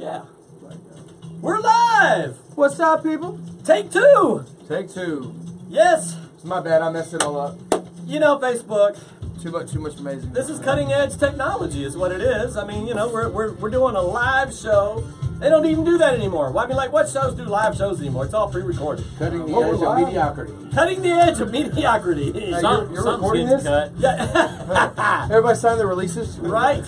Yeah. We're live! What's up, people? Take two! Take two. Yes! It's my bad, I messed it all up. You know, Facebook. Too much amazing. This is cutting edge technology, is what it is. I mean, you know, we're doing a live show. They don't even do that anymore. Well, I mean, like, what shows do live shows anymore? It's all pre-recorded. Cutting the edge of mediocrity. Cutting the edge of mediocrity. You're recording this? Cut. Yeah. Everybody sign the releases? Right.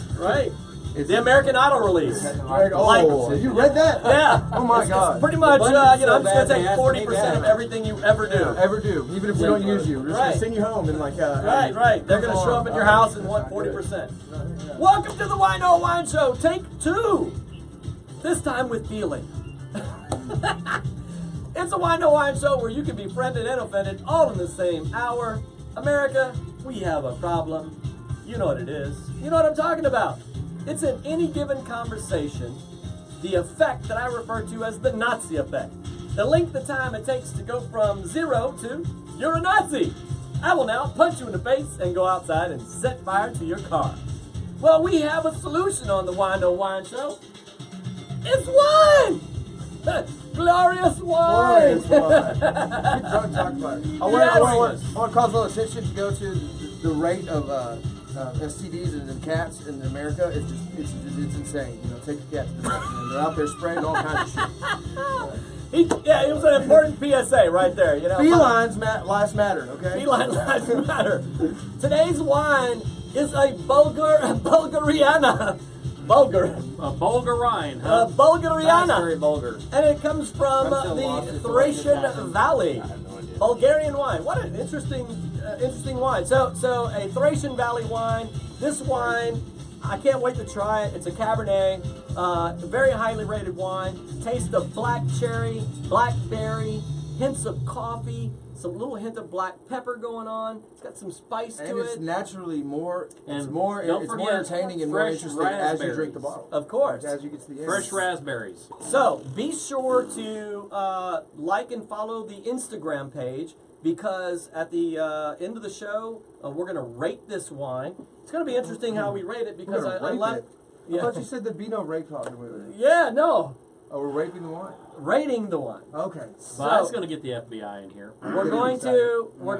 The American Idol release. Oh, you read that? Yeah. Oh my God. It's pretty much, you know, I'm just going to take 40% of everything you ever do. Even if we don't use you. We're just going to send you home and like... Right. They're going to show up at your house and want 40%. Welcome to the Whine Show, take two. This time with feeling. It's a Whine Show where you can be friended and offended all in the same hour. America, we have a problem. You know what it is. You know what I'm talking about. It's in any given conversation, the effect that I refer to as the Nazi effect. The length of time it takes to go from 0 to you're a Nazi. I will now punch you in the face and go outside and set fire to your car. Well, we have a solution on the Whine Show. It's wine! Glorious wine! Glorious wine. Don't talk about it. I want to cause a little attention to go to the rate of STDs and cats in America. It's insane. You know, take a cat to the vet. They're out there spraying all kinds of shit. It was an important PSA right there. You know, felines lives matter. Okay. Feline lives matter. Today's wine is a Bulgariana. Bulgarine, huh? Bulgariana. That's very vulgar. And it comes from the Thracian Valley. I have no idea. Bulgarian wine. What an interesting wine. So a Thracian Valley wine. This wine, I can't wait to try it. It's a Cabernet, very highly rated wine. Taste of black cherry, blackberry, hints of coffee, some little hint of black pepper going on. It's got some spice to it. And it's naturally more, and more entertaining and more interesting as you drink the bottle. Of course. As you get to the end. Fresh raspberries. So be sure to like and follow the Instagram page, because at the end of the show, we're going to rate this wine. It's going to be interesting how we rate it, because I like... I thought you said there'd be no rape talk. Yeah, no. Oh, we're raping the wine. Rating the wine. Okay. So Well, that's going to get the FBI in here. we're going to We're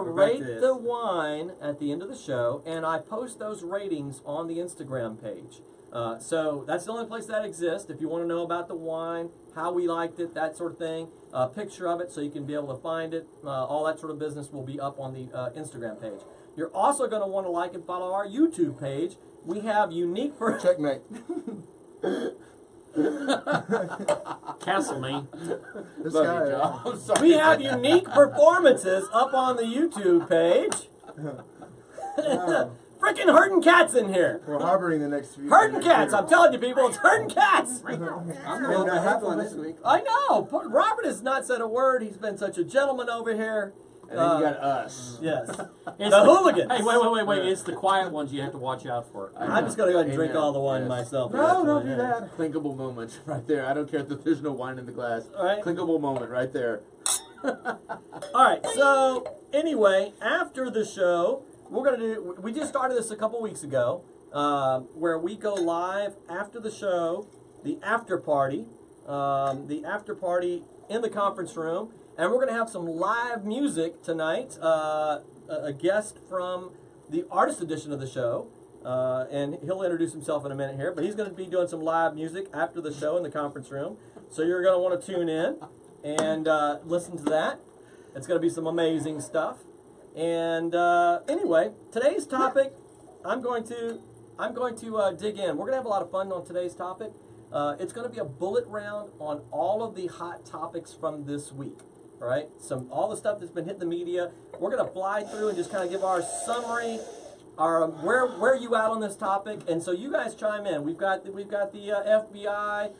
rate back to the wine at the end of the show, and I post those ratings on the Instagram page. So that's the only place that exists. If you want to know about the wine, how we liked it, that sort of thing, a picture of it so you can be able to find it, all that sort of business will be up on the Instagram page. You're also going to want to like and follow our YouTube page. We have unique... Checkmate. Cancel me. This guy. We have unique performances up on the YouTube page. Freaking herding cats in here. We're harboring the next few. Herding cats. I'm telling you, people, it's herding cats. I'm going to have one this week. I know. Robert has not said a word. He's been such a gentleman over here. And then you got us. Yes. It's the hooligans. Hey, wait. It's the quiet ones you have to watch out for. I'm just going to go ahead and drink all the wine myself. No, don't do that. Clinkable moment right there. I don't care if there's no wine in the glass. All right. Clinkable moment right there. All right. So, anyway, after the show, we're going to do... We just started this a couple weeks ago, where we go live after the show, the after party in the conference room. And we're going to have some live music tonight, a guest from the artist edition of the show, and he'll introduce himself in a minute here, but he's going to be doing some live music after the show in the conference room, so you're going to want to tune in and listen to that. It's going to be some amazing stuff. And anyway, today's topic, I'm going to dig in. We're going to have a lot of fun on today's topic. It's going to be a bullet round on all of the hot topics from this week. Right, all the stuff that's been hitting the media. We're gonna fly through and just kind of give our summary, our where are you at on this topic, and so you guys chime in. We've got the FBI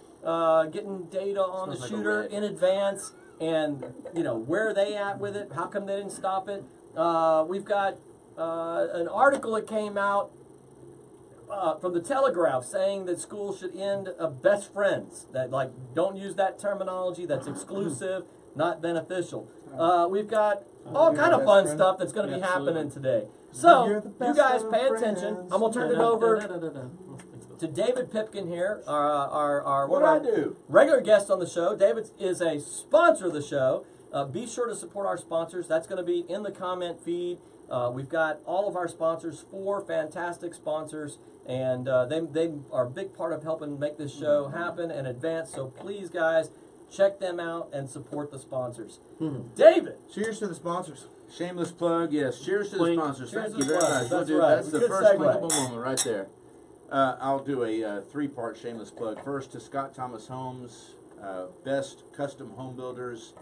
getting data on the shooter in advance, and you know where are they at with it? How come they didn't stop it? We've got an article that came out from the Telegraph saying that schools should end best friends. That don't use that terminology. That's exclusive. Not beneficial. We've got all kind of fun stuff that's going to be happening today. So, you guys pay attention. I'm going to turn it over to David Pipkin here, our What'd I do? regular guest on the show. David is a sponsor of the show. Be sure to support our sponsors. That's going to be in the comment feed. We've got all of our sponsors, 4 fantastic sponsors, and they are a big part of helping make this show happen and advance. So please, guys, check them out and support the sponsors. David! Cheers to the sponsors. Shameless plug, yes. Cheers to the Clink. sponsors. Cheers Thank to you the very sponsors. much. We'll That's do- right. That's the Good first segue. clickable moment right there. I'll do a 3-part shameless plug. First to Scott Thomas Homes, best custom home builders.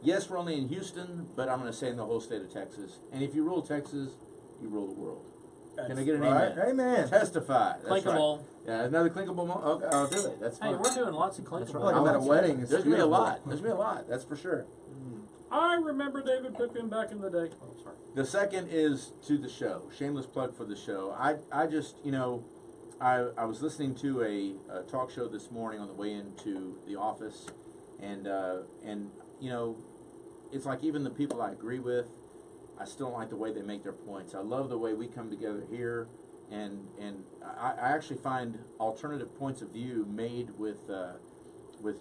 Yes, we're only in Houston, but I'm going to say in the whole state of Texas. And if you rule Texas, you rule the world. Can I get an Right? amen? Amen. Testify. That's Clickable. right. Yeah, another clickable moment. Okay, I'll do it. That's Hey, fine. we're doing lots of That's clickable. right. Like I'm at a wedding. It's There's going to be a beautiful. lot. There's going to be a lot. That's for sure. I remember David Pipkin back in the day. Oh, sorry. The second is to the show. Shameless plug for the show. I just, I was listening to a talk show this morning on the way into the office, and it's like even the people I agree with, I still don't like the way they make their points. I love the way we come together here, and I actually find alternative points of view made with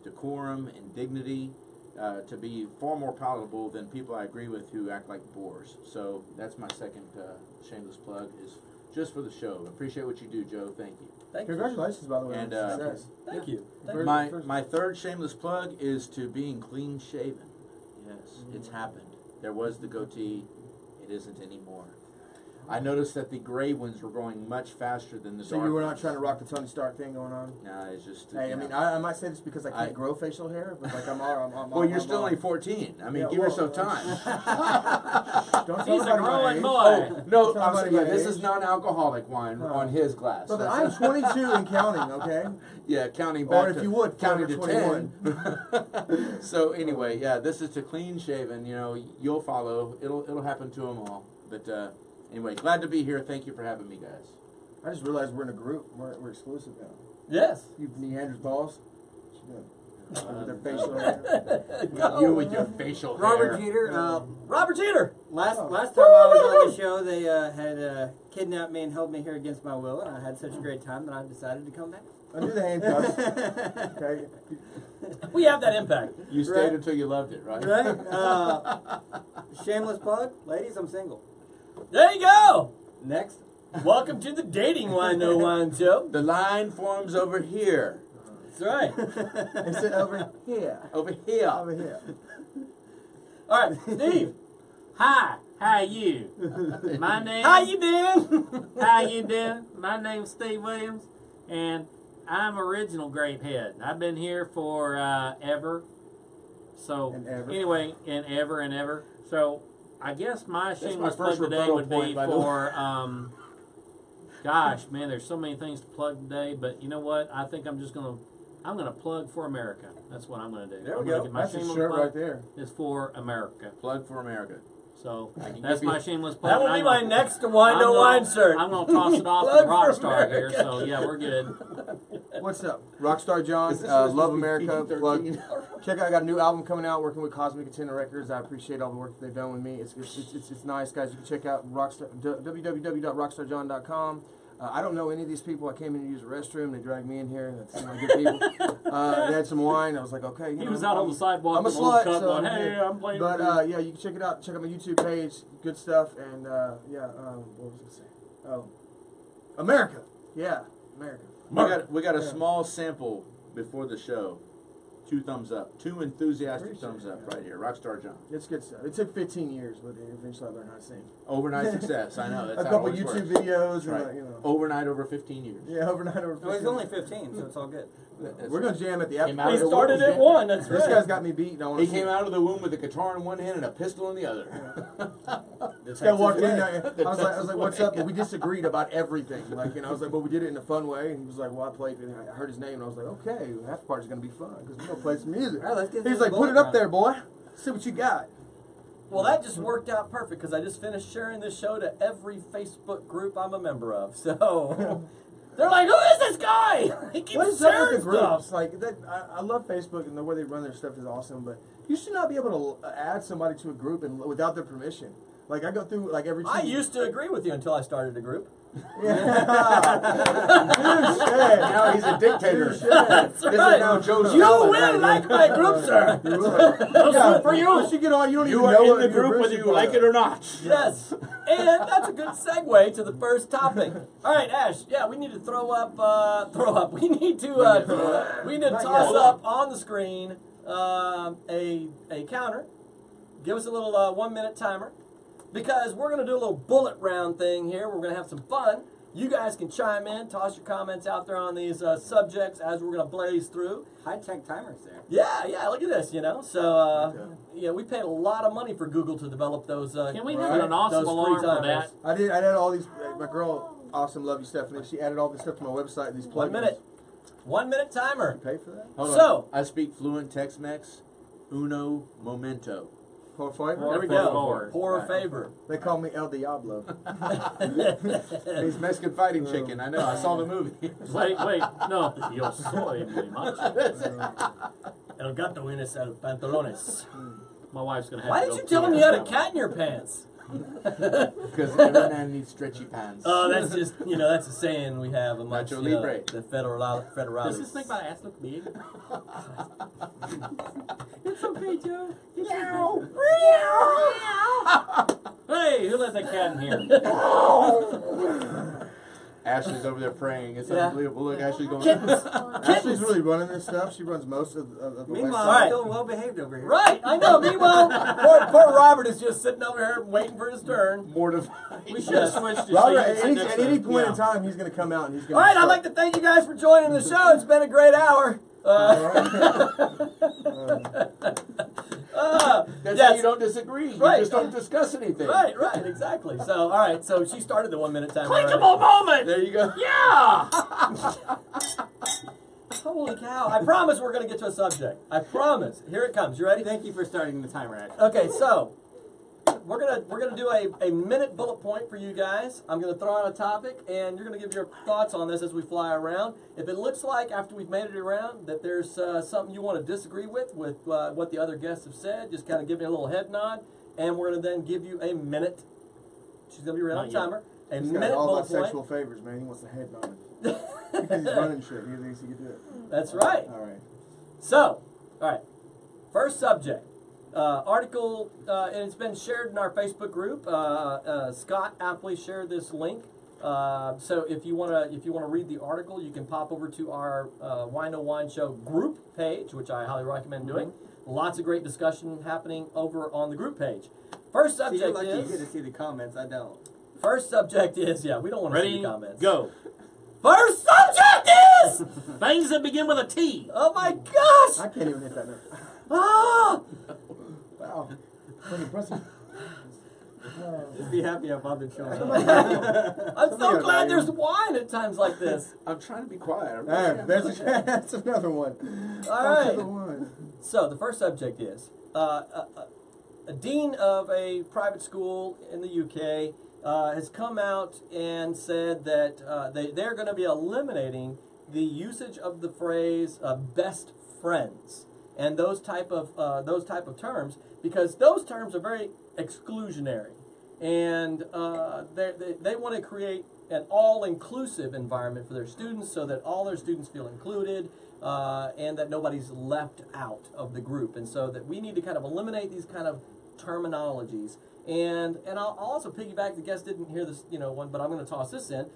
decorum and dignity to be far more palatable than people I agree with who act like bores. So that's my second shameless plug, is just for the show. Appreciate what you do, Joe. Thank you. Thank you. Congratulations, by the way. And, on success. Thank you. Very- My third shameless plug is to being clean shaven. Yes, it's happened. There was the goatee. It isn't anymore. I noticed that the gray ones were growing much faster than the So dark you were not ones. trying to rock the Tony Stark thing going on? Nah, it's just. Hey, I mean, I might say this because I can't grow facial hair, but like I'm well, you're still only 14. I mean, Yeah, give well, yourself time. Don't tell He's a anybody my growing age. boy. No, Tell I'm anybody saying, my this age. is non-alcoholic wine No. on his glass. Brother, That's- I'm 22 and counting, okay? Yeah, counting back. Or if to, you would, counting to 21. 10. So anyway, yeah, this is to clean shaven. You'll follow. It'll happen to them all. But anyway, glad to be here. Thank you for having me, guys. I just realized we're in a group. We're exclusive now. Yes. You Neanderthals. What you doing? With their facial hair. Go. You with your facial Robert hair. Jeter. Robert Jeter. Last Oh. time I was on the show, they had kidnapped me and held me here against my will, and I had such a great time that I decided to come back. Undo the handcuffs. Okay. We have that impact. You stayed Right. until you loved it, right? Right? Shameless plug, ladies, I'm single. There you go. Next. Welcome to the Dating Wine No Wine Show. The line forms over here. That's right. And sit over here. Over here. Over here. All right, Steve. Hi, how you? My name. How you been? How you doing? My name's Steve Williams, and I'm original Grapehead. I've been here for ever. So And ever. anyway, and ever. So I guess my shameless my first plug today rebuttal would point, be by the for gosh, man, there's so many things to plug today. But you know what? I think I'm gonna plug for America. That's what I'm gonna do. There we I'm gonna go. get my That's a shameless shirt plug right there. is for America. Plug for America. So I can that's give you- my shameless plug. That will and be I'm my gonna- next Wine No Wine shirt. I'm gonna toss it off Plug to for Rockstar here. America. So yeah, we're good. What's up? Rockstar John, Is this supposed Love to be America. PG-13? Plug. Check out, I got a new album coming out, working with Cosmic Contender Records. I appreciate all the work that they've done with me. It's nice, guys. You can check out www.rockstarjohn.com. I don't know any of these people. I came in to use the restroom. They dragged me in here. That's good people. They had some wine. I was like, okay. He was out on the sidewalk I'm a with a little slut, cup so going, I'm hey, here. I'm playing. But with you." yeah, you can check it out. Check out my YouTube page. Good stuff. And what was I gonna say? Oh, America. Yeah, America. We got a Yeah. small sample before the show. 2 thumbs up. 2 enthusiastic Appreciate thumbs up that. right here. Rockstar John. It's good stuff. It took 15 years, but eventually I learned how to sing. Overnight success. I know. That's A how couple it always YouTube works. videos, Right. and Overnight over 15 years. yeah, overnight over. Well, he's 15. only 15, so it's all good. That's We're gonna right. jam at the after Came out party. He of the started womb. at 1. That's This right. guy's got me beat. He came out of the womb with a guitar in one hand and a pistol in the other. This guy walked in. way. I was like, "What's up?" But we disagreed about everything. Like, I was like, "But we did it in a fun way." And he was like, "Well, I played." And I heard his name, and I was like, "Okay, after party's gonna be fun because we're gonna play some music." All right, let's get He's this like, ball "Put it up rolling. there, boy. See what you got." Well, that just worked out perfect because I just finished sharing this show to every Facebook group I'm a member of. So they're like, "Who is this guy? He keeps What is up sharing with the groups? stuff." Like that, I love Facebook and the way they run their stuff is awesome. But you should not be able to add somebody to a group and without their permission. Like I go through like every. I used to agree with you until I started a group. Now he's a dictator. That's This right. is now Joe You Stalin will right like here. my group, sir. Yeah, for you. Once you get on, you don't You even are know in what the your group whether you are. like it or not. Yes, and that's a good segue to the first topic. All right, Ash. Yeah, we need to throw up. We need to. We need to toss up on the screen a counter. Give us a little 1 minute timer, because we're gonna do a little bullet round thing here. We're gonna have some fun. You guys can chime in, toss your comments out there on these subjects as we're gonna blaze through. High-tech timers there. Yeah, look at this, So, we paid a lot of money for Google to develop those. Can we have an awesome those alarm free for timers. that? I added all these. My girl, awesome, love you, Stephanie. She added all this stuff to my website. These 1 plugins. minute. 1 minute timer. Pay for that? Hold So- on. I speak fluent Tex-Mex. Uno momento. For flavor? There we For go. forward. Pour a Right. favor. They call me El Diablo. He's Mexican fighting chicken. I know. I saw the movie. Wait, no. Yo soy muy macho. El gato viene el pantalones. My wife's gonna have Why to did go you tell pee him you had a now. cat in your pants? Because every man needs stretchy pants. Oh, that's just, that's a saying we have amongst Nacho Libre. the federales. Does this make my ass look big? It's okay, Joe. Hey, who let that cat in here? Ashley's over there praying. It's Yeah. unbelievable. Look, Ashley's going. Ashley's really running this stuff. She runs most of the Meanwhile, website. I'm still well behaved over here. Right, I know. Meanwhile, poor Robert is just sitting over here waiting for his turn. Mortified. We should have switched to Robert, so you can sit at next any to- point yeah. in time, he's going to come out and he's going All right, I'd like to thank you guys for joining the show. It's been a great hour. That's yes. how you don't disagree. Right. You just don't discuss anything. Right, exactly. So, all right, so she started the 1 minute timer. Clickable moment! There you go. Yeah! Holy cow! I promise we're going to get to a subject. I promise. Here it comes. You ready? Thank you for starting the timer, Ash. Okay, so we're gonna do a minute bullet point for you guys. I'm gonna throw out a topic, and you're gonna give your thoughts on this as we fly around. If it looks like after we've made it around that there's something you want to disagree with what the other guests have said, just kind of give me a little head nod, and we're gonna then give you a minute. She's gonna be right on Not yet. timer. A He's got minute all bullet about point. sexual favors, man. He wants the head nod. Because he's running shit. He thinks he can do it. That's right. All right. So, all right. First subject. Article, and it's been shared in our Facebook group. Scott aptly shared this link. So if you wanna read the article, you can pop over to our Whine Show group page, which I highly recommend doing. Lots of great discussion happening over on the group page. First See, you're subject lucky you get to is. see the comments. I don't. First subject is. Yeah, we don't want to see Ready? the comments. Go. First subject is. Things that begin with a T. Oh my gosh! I can't even hit that note. Ah! Wow. Pretty impressive. Just be happy I'm on the show. I'm so glad there's wine at times like this. I'm trying to be quiet. I really There, am. that's another one. All Another right. one. So the first subject is a dean of a private school in the UK has come out and said that they're going to be eliminating the usage of the phrase "best friends" and those type of terms, because those terms are very exclusionary, and they want to create an all-inclusive environment for their students, so that all their students feel included, and that nobody's left out of the group, and so that we need to kind of eliminate these kind of terminologies. And I'll also piggyback. The guest didn't hear this, one, but I'm going to toss this in.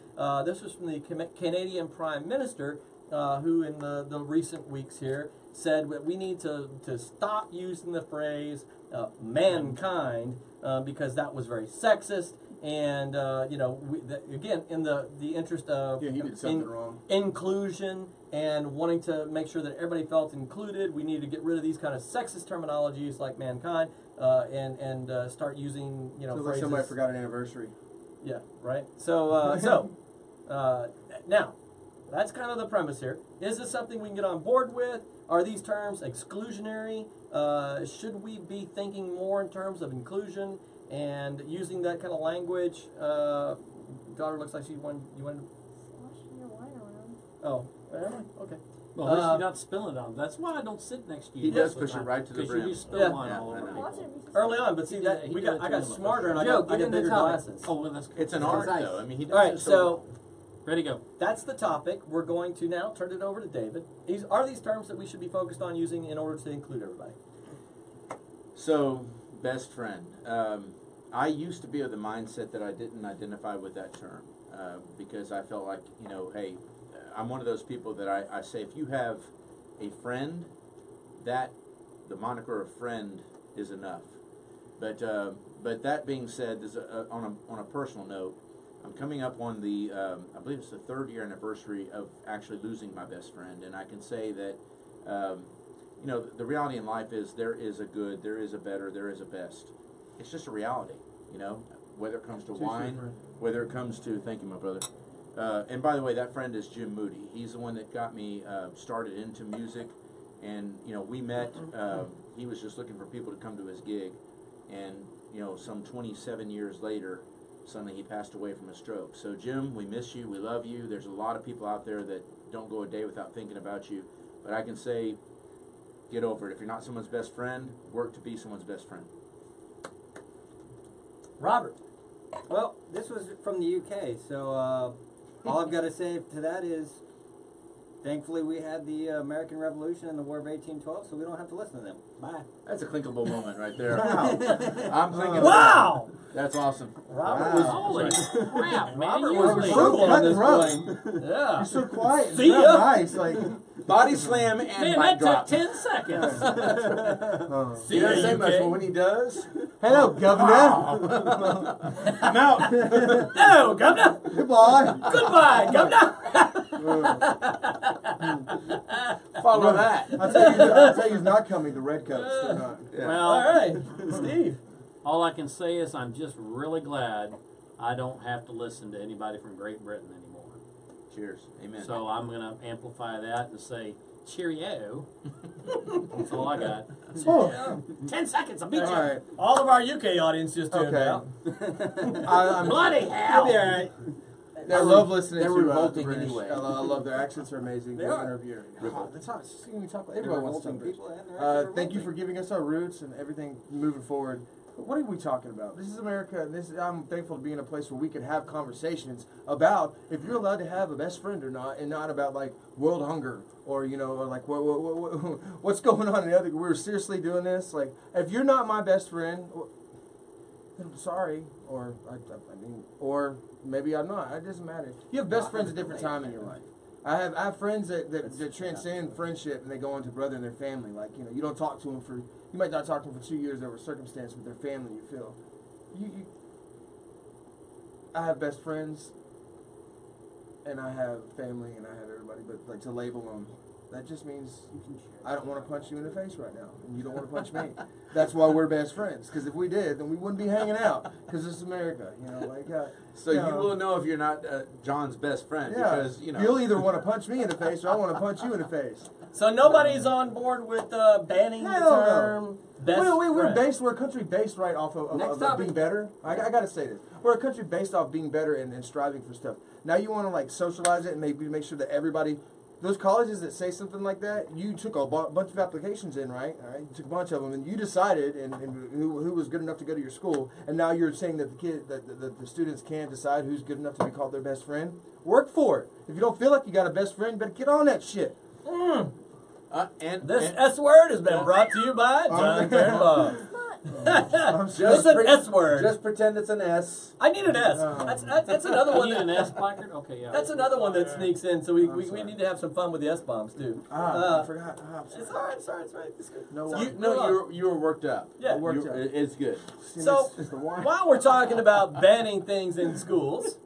This was from the Canadian Prime Minister, who in the recent weeks here said that we need to stop using the phrase mankind, because that was very sexist. And again, in the interest of Yeah, he did something wrong. inclusion and wanting to make sure that everybody felt included, we need to get rid of these kind of sexist terminologies like mankind, and start using Sounds like phrases. somebody forgot an anniversary. Yeah, right. So now that's kind of the premise here. Is this something we can get on board with? Are these terms exclusionary? Should we be thinking more in terms of inclusion and using that kind of language? Daughter looks like you wanted. Sloshing your wine around. Oh, okay. Well, at least you're not spilling it on. That's why I don't sit next to you. He does most of push the it time, right to the 'cause brim. you do spill Yeah. wine Yeah, all I over know. people. Early on, but see He that did- he we did got it I to got him. smarter and I Joe, got get into bigger the topic. glasses. Oh, well, that's good. It's an It's art, nice. though. I mean, he does All right, it so Ready to go. that's the topic. We're going to now turn it over to David. Are these terms that we should be focused on using in order to include everybody? So, best friend. I used to be of the mindset that I didn't identify with that term because I felt like, hey, I'm one of those people that I say if you have a friend, that the moniker of friend is enough. But that being said, there's on a personal note, I'm coming up on the I believe it's the 3rd year anniversary of actually losing my best friend, and I can say that the reality in life is there is a good, there is a better, there is a best. It's just a reality, whether it comes to wine, whether it comes to, thank you, my brother. And by the way, that friend is Jim Moody. He's the one that got me started into music, and we met. He was just looking for people to come to his gig, and some 27 years later, suddenly he passed away from a stroke. So Jim, we miss you, we love you. There's a lot of people out there that don't go a day without thinking about you, but I can say, get over it. If you're not someone's best friend, work to be someone's best friend. Robert. Well, this was from the UK, so all I've got to say to that is, thankfully we had the American Revolution and the War of 1812, so we don't have to listen to them. Bye. That's a clinkable moment right there. Wow. I'm thinking. Wow! That's awesome. Robert Wow. Holy crap, man. Robert Usually- was so frugal on cut this and run. point. Yeah. You're so quiet. See It's ya. not nice. Like, Body slam and Man, mic that drop. took 10 seconds. See He doesn't ya, say much, UK. but when he does, hello, Governor. I'm out. Hello, Governor. Goodbye. Goodbye, Governor. Follow that. I'll tell you who's not coming. The Redcoats. They're not. Yeah. Well, All right, Steve. all I can say is I'm just really glad I don't have to listen to anybody from Great Britain anymore. Cheers. Amen. So I'm going to amplify that and say, cheerio. That's all I got. Oh, 10 seconds, I'll beat you. all right. All of our UK audience just tuned Okay. out. I'm Bloody hell. You'll be all right. I love listening they're to revolting the British. anyway. I love their accents are amazing. They They are. interview. That's how we talk about. They're Everyone wants to revolting talk British. people, and they're actually Thank you revolting. for giving us our roots and everything moving forward. But what are we talking about? This is America, and I'm thankful to be in a place where we can have conversations about if you're allowed to have a best friend or not, and not about like world hunger or or like what's going on in the other. We're seriously doing this. Like, if you're not my best friend, then I'm sorry, or or maybe I'm not. It doesn't matter. You have best friends at different time in your life. I have friends that transcend friendship and they go on to brother and their family. Like, you don't talk to them you might not talk to them for 2 years over circumstance with their family. You feel, I have best friends, and I have family, and I have everybody. But like, to label them, that just means I don't want to punch you in the face right now, and you don't want to punch me. That's why we're best friends. Because if we did, then we wouldn't be hanging out. Because it's America, So you will know if you're not John's best friend because you'll either want to punch me in the face or I want to punch you in the face. So nobody's on board with banning the Hell no. term best friend. We're a country based right off Next of topic. being better. I got to say this. We're a country based off being better and striving for stuff. Now you want to like socialize it and maybe make sure that everybody, those colleges that say something like that, you took a bunch of applications in, right? All right, you took a bunch of them and you decided and who was good enough to go to your school, and now you're saying that the students can't decide who's good enough to be called their best friend. Work for it. If you don't feel like you got a best friend, you better get on that shit. This S word has been brought to you by Jon Turnbow. It's an S word. Just pretend it's an S. I need an S. That's another You one. need an That, S placard? Okay, yeah. that's another one that sneaks in. So we need to have some fun with the S bombs too. I forgot. It's all right. It's all right. It's all right. It's good. No, You were worked up. Yeah. Worked up. It's good. So it's the wine. while we're talking about banning things in schools,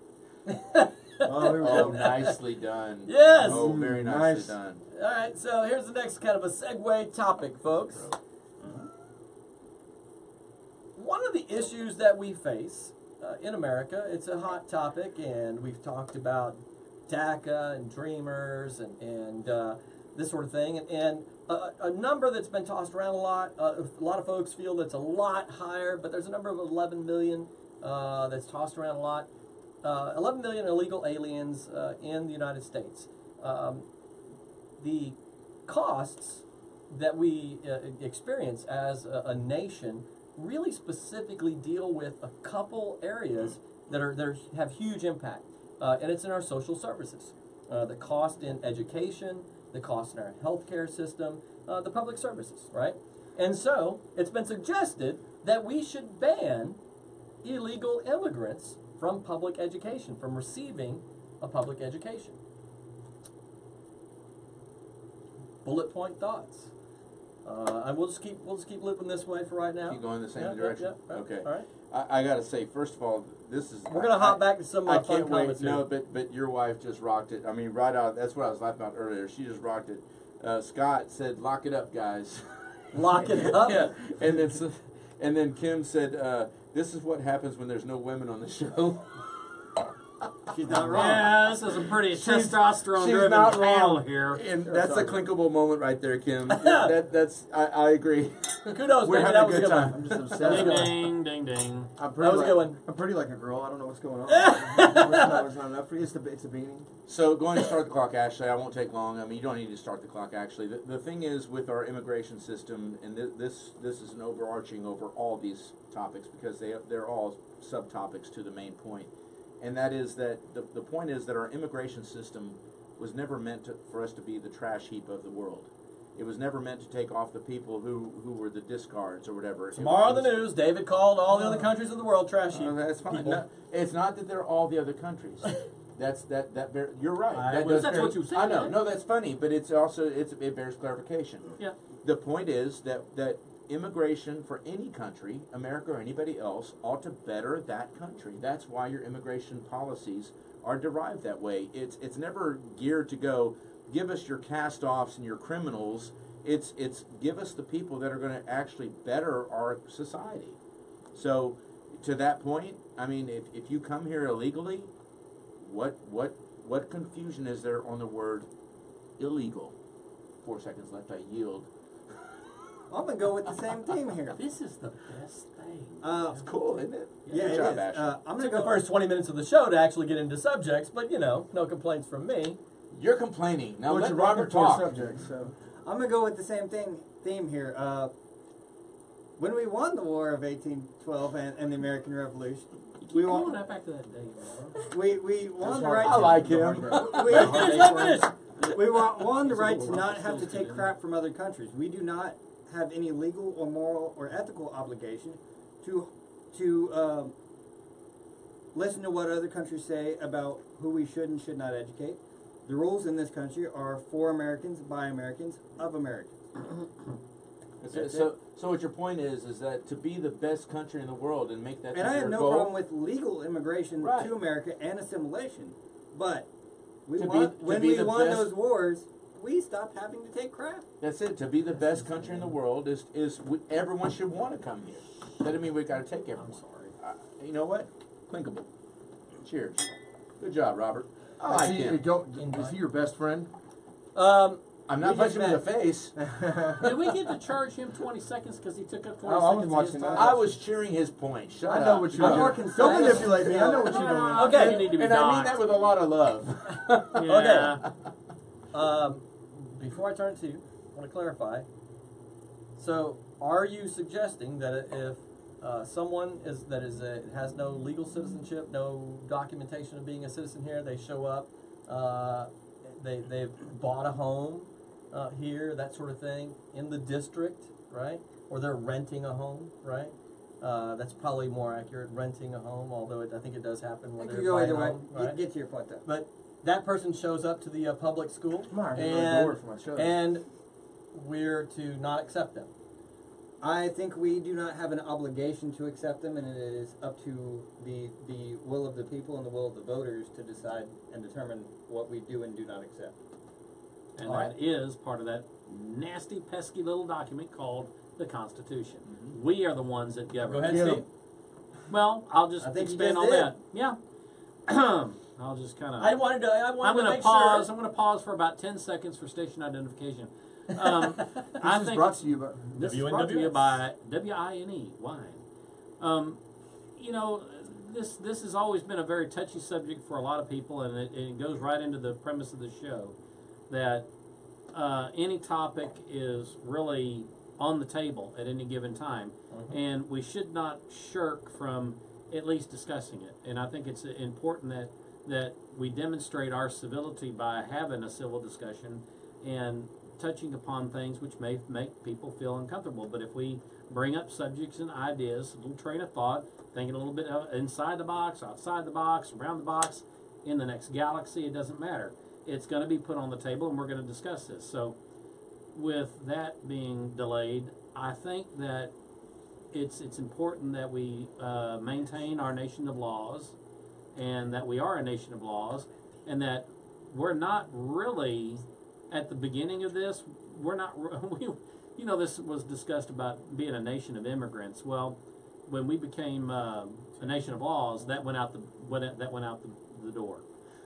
Oh, here we Oh, go. nicely done. Yes. Oh, very nicely Nice. done. all right. So here's the next kind of a segue topic, folks. One of the issues that we face in America, it's a hot topic, and we've talked about DACA and Dreamers and this sort of thing, and a number that's been tossed around a lot. A lot of folks feel that's a lot higher, but there's a number of 11 million that's tossed around a lot. 11 million illegal aliens in the United States. the costs that we experience as a nation really specifically deal with a couple areas that have huge impact, and it's in our social services, the cost in education, the cost in our healthcare system, the public services, right? And so it's been suggested that we should ban illegal immigrants from public education, from receiving a public education. Bullet point thoughts. And we'll just keep looping this way for right now. Keep going the same Yeah, direction. yeah, yeah. Okay. All right. I got to say, first of all, this is. We're gonna hop back to some I fun can't wait. comments here. No, but your wife just rocked it. I mean, right out. That's what I was laughing about earlier. She just rocked it. Scott said, "Lock it up, guys." Lock it up. Yeah, and then Kim said, "This is what happens when there's no women on the show." She's not wrong. Yeah, this is a pretty testosterone-driven not panel wrong. here. And that's a clinkable moment right there, Kim. I agree. Kudos, We're baby. having That a was a good good time. one. I'm just obsessed. Ding, ding, ding, ding. I'm That was a good one. I'm pretty like a girl. I don't know what's going on. It's not enough for you. It's a beanie. So going to start the clock, Ashley, I won't take long. I mean, you don't need to start the clock, actually. The thing is with our immigration system, and this is an overarching over all these topics because they're all subtopics to the main point. And that is that the point is that our immigration system was never meant for us to be the trash heap of the world. It was never meant to take off the people who were the discards or whatever. Tomorrow on the news, David called all the other countries of the world trash heap. That's fine. people. No, it's not that they're all the other countries. You're right. That's what you said. I know. No, that's funny, but it's also it bears clarification. Yeah. The point is that immigration for any country, America or anybody else, ought to better that country. That's why your immigration policies are derived that way. It's never geared to go, give us your cast-offs and your criminals. It's give us the people that are going to actually better our society. So, to that point, I mean, if you come here illegally, what confusion is there on the word illegal? 4 seconds left. I yield. I'm gonna go with the same theme here. This is the best thing. It's cool, isn't it? Yeah, Good it job, is. Ashley. I'm gonna Took the go first 20 minutes of the show to actually get into subjects, but no complaints from me. You're complaining. Now Well, let it's a Robert Robert talk. subject. So I'm gonna go with the same theme here. When we won the War of 1812 and the American Revolution, we Come on won. back to that day, bro. We won the right. I to, like him. We won the right to not have to take crap from other countries. We do not have any legal or moral or ethical obligation to listen to what other countries say about who we should and should not educate. The rules in this country are for Americans, by Americans, of Americans. So what your point is that to be the best country in the world and make that And I have your no goal, problem with legal immigration Right. to America and assimilation, but To when be we the won best- those wars, we stopped having to take crap. That's it. To be the best country in the world everyone should want to come here. That doesn't mean we got to take everyone. I'm sorry. You know what? Clinkable. Cheers. Good job, Robert. I like is he, him. is he your best friend? I'm not we just punching him in the met. face. Did we get to charge him 20 seconds because he took up 20 Oh, I was seconds watching of his that. time? I was cheering his point. Shut I up. know what you're I'm more doing. concise. Don't manipulate me. I know what you're doing. Okay. You need to be And I mean docked. that with a lot of love. Yeah. Before I turn it to you, I want to clarify. So, are you suggesting that if someone has no legal citizenship, no documentation of being a citizen here, they show up, they've bought a home here, that sort of thing, in the district, right? Or they're renting a home, right? That's probably more accurate, renting a home, although I think it does happen I when could they're go buying either a way. home, right? Get to your point, though. But that person shows up to the public school, I'm already on the door for my show. and we're to not accept them. I think we do not have an obligation to accept them, and it is up to the will of the people and the will of the voters to decide and determine what we do and do not accept. And All that right. is part of that nasty, pesky little document called the Constitution. We are the ones that govern. Go ahead, Get 'em. Steve. Well, I'll just I think you expand just on did. that. Yeah. I'll just kind of. I wanted to I'm make going to pause. sure. I'm going to pause for about 10 seconds for station identification. This I is think brought to you by. this is WNWS. brought to you by WINE, Whine. You know, this has always been a very touchy subject for a lot of people, and it goes right into the premise of the show that any topic is really on the table at any given time, and we should not shirk from at least discussing it. And I think it's important that we demonstrate our civility by having a civil discussion and touching upon things which may make people feel uncomfortable. But if we bring up subjects and ideas, a little train of thought, thinking a little bit inside the box, outside the box, around the box, in the next galaxy, it doesn't matter. It's going to be put on the table, and we're going to discuss this. So with that being delayed, I think that it's important that we maintain our nation of laws, and that we are a nation of laws, and that we're not really at the beginning of this. We're not. This was discussed about being a nation of immigrants. Well, when we became a nation of laws, that went out the door.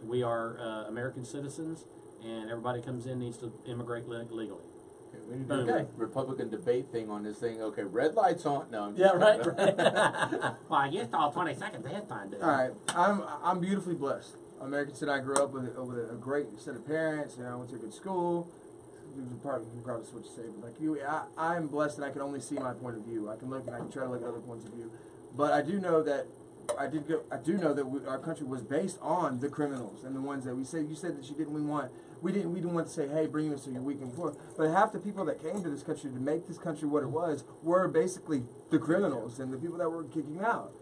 We are American citizens, and everybody comes in needs to immigrate legally. Okay, we need to do a Republican debate thing on this thing. Okay, red lights on. No, I'm just Yeah, right. Well, I guess all 20 seconds ahead time, dude. All right, I'm beautifully blessed. American said I grew up with a great set of parents, and I went to a good school. Regardless of what you say, but like you, I'm blessed that I can only see my point of view. I can look and I can try to look at other points of view. But I do know that our country was based on the criminals and the ones that we said. You said that we didn't want to say, hey, bring them so you're weak and poor. But half the people that came to this country to make this country what it was were basically the criminals and the people that were kicking out.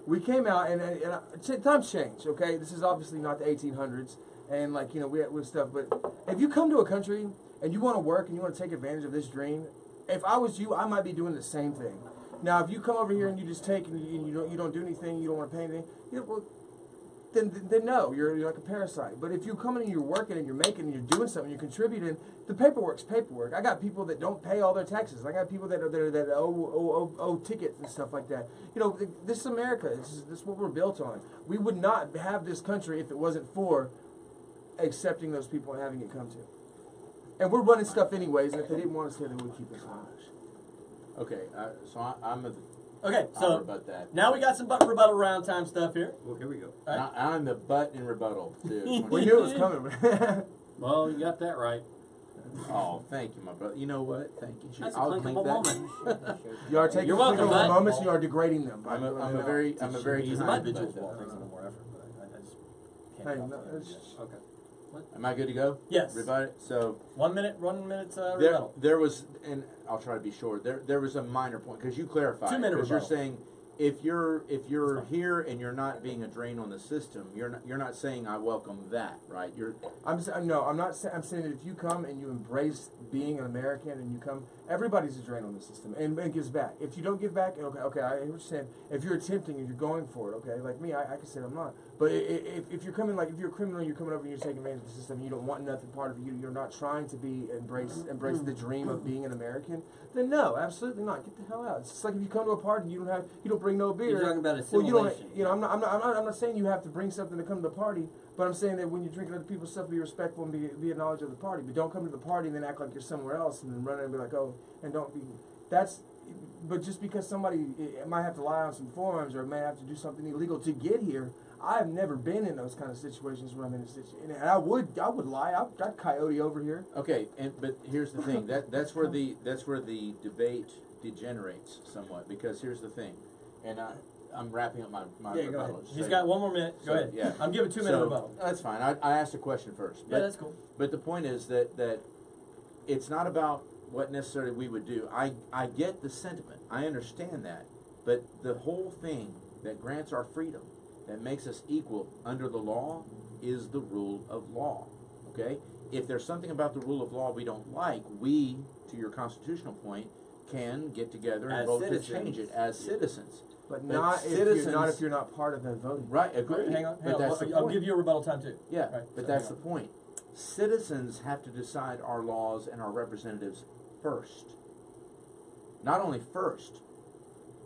We came out and times change. Okay, this is obviously not the 1800s. And we had stuff, but if you come to a country and you want to work and you want to take advantage of this dream, if I was you, I might be doing the same thing. Now, if you come over here and you just take and you don't do anything, you don't want to pay anything, then no, you're like a parasite. But if you come in and you're working and you're making and you're doing something, you're contributing, the paperwork's paperwork. I got people that don't pay all their taxes. I got people that owe tickets and stuff like that. This is America. This is what we're built on. We would not have this country if it wasn't for accepting those people and having it come to. And we're running stuff anyways, and if they didn't want us here, they would keep us on. Okay, so I'm Okay, I'll so rebut that. now we got some butt rebuttal round time stuff here. Well, here we go. Right. I'm the butt in rebuttal too. We knew it was coming. Well, you got that right. Oh, thank you, my brother. You know what? Thank you. That's a I'll clickable link that. moment. You are taking You're welcome, clickable bud. moments. You are degrading them. I'm a very He's a kind individual bud. wall takes a little more effort, but I just can't Hey, help no, it. it's- Okay. Am I good to go? Yes. Rebut it. So 1 minute rebuttal. there was, and I'll try to be short. There was a minor point because you clarified. 2 minute because you're rebuttal. saying if you're here and you're not being a drain on the system, you're not saying I welcome that, right? I'm not saying. I'm saying that if you come and you embrace being an American and you come, everybody's a drain on the system and gives back. If you don't give back, okay, I hear what you're saying. If you're attempting and you're going for it, okay, like me, I can say I'm not. But if you're coming, like if you're a criminal, you're coming over and you're taking advantage of the system, and you don't want nothing part of it, you're not trying to embrace the dream of being an American, then no, absolutely not. Get the hell out. It's just like if you come to a party and you don't bring no beer. You're talking about Well, assimilation. I'm not saying you have to bring something to come to the party, but I'm saying that when you're drinking other people's stuff, be respectful and be acknowledge of the party. But don't come to the party and then act like you're somewhere else and then run in and be like, oh, and don't be. But just because somebody might have to lie on some forms or may have to do something illegal to get here, I've never been in those kind of situations where I'm in a situation, and I would lie. I'd coyote over here. Okay, but here's the thing. That's where the debate degenerates somewhat because here's the thing, and I'm wrapping up my Yeah, go ahead. rebuttal. He's got 1 more minute. Go ahead. Yeah. I'm giving 2 minute rebuttal. That's fine. I asked a question first. Yeah, that's cool. But the point is that it's not about what necessarily we would do. I get the sentiment. I understand that. But the whole thing that grants our freedom, that makes us equal under the law, is the rule of law. Okay? If there's something about the rule of law we don't like, we, to your constitutional point, can get together and As vote citizens. to change it as citizens. But But not citizens- if you're not part of that voting. Right, agreed. Hang on. But that's the I'll point. give you a rebuttal time too. Yeah, Right, but so that's hang the point. Citizens have to decide our laws and our representatives first. Not only first,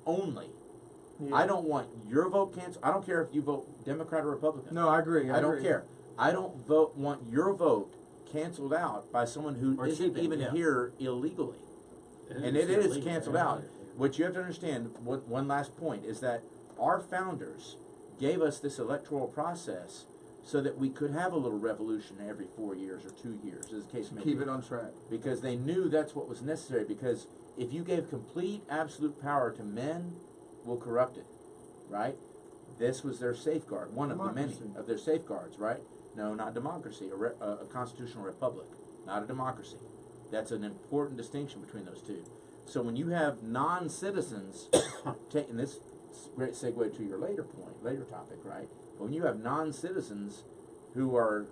only. Yeah. I don't want your vote canceled. I don't care if you vote Democrat or Republican. No, I agree. I don't care. I don't want your vote canceled out by someone who Or isn't cheapened, even yeah. here illegally. And it is canceled out. What you have to understand, one last point, is that our founders gave us this electoral process so that we could have a little revolution every 4 years or 2 years, as the case may be. Keep it on track. Because they knew that's what was necessary. Because if you gave complete, absolute power to men, we'll corrupt it, right? This was their safeguard, one of the many of their safeguards, right? No, not democracy, a constitutional republic, not a democracy. That's an important distinction between those two. So when you have non-citizens, taking this great segue to your later topic, right? But when you have non-citizens who are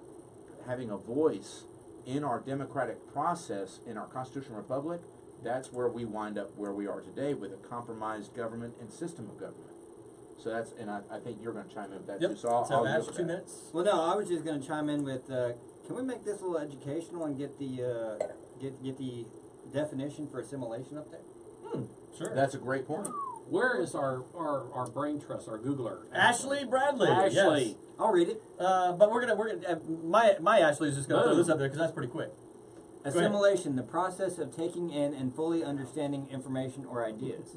having a voice in our democratic process, in our constitutional republic, that's where we wind up where we are today with a compromised government and system of government. So that's, and I think you're going to chime in with that Yep. too. So I'll So yield Ash, to 2 that. minutes. Well, no, I was just going to chime in with, can we make this a little educational and get the get the definition for assimilation up there? Sure. That's a great point. Where is our brain trust, our Googler? Ashley Bradley. Ashley. Yes. I'll read it. But we're gonna my Ashley is just gonna throw this up there because that's pretty quick. Go ahead. Assimilation, the process of taking in and fully understanding information or ideas.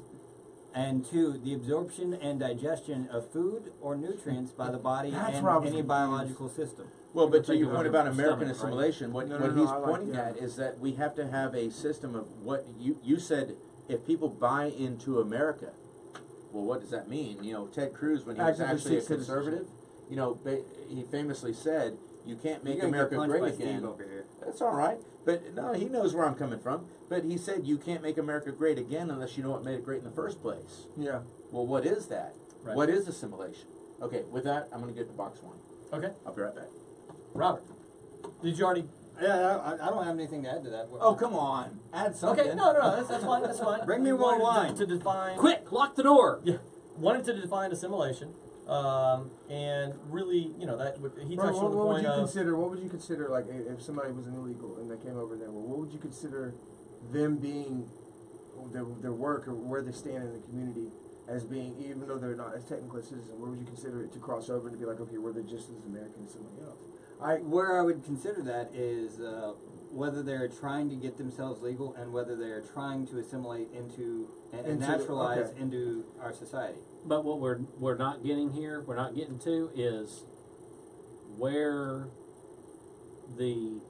And 2, the absorption and digestion of food or nutrients by the body That's and where I was any confused. biological system. Well, but to Think your about point it about from the American stomach, right? assimilation, what No, he's I like pointing that. at is that we have to have a system of what you said. If people buy into America, well, what does that mean? You know, Ted Cruz, when he was Actively actually a seek conservative, you know, he famously said, "You can't make You're gonna America get punched great by again." Steve over here. That's all right. But no, he knows where I'm coming from. But he said, "You can't make America great again unless you know what made it great in the first place." Yeah. Well, what is that? Right. What is assimilation? Okay, with that, I'm going to get to box one. Okay. I'll be right back. Robert, did you already? Yeah, I don't have anything to add to that. Oh, come on. Add something. Okay. No. That's fine. That's fine. Bring me We more wanted wine. to define. Quick, lock the door. Yeah. Wanted to define assimilation, and really, you know, he touched on the What would point you of. consider? What would you consider like if somebody was an illegal and they came over there? Well, what would you consider them being their work or where they stand in the community as being, even though they're not as technically a citizen? Where would you consider it to cross over and to be like, okay, were they just as American as somebody else? Where I would consider that is whether they're trying to get themselves legal and whether they're trying to assimilate into and naturalize into our society. But what we're not getting here, we're not getting to is where the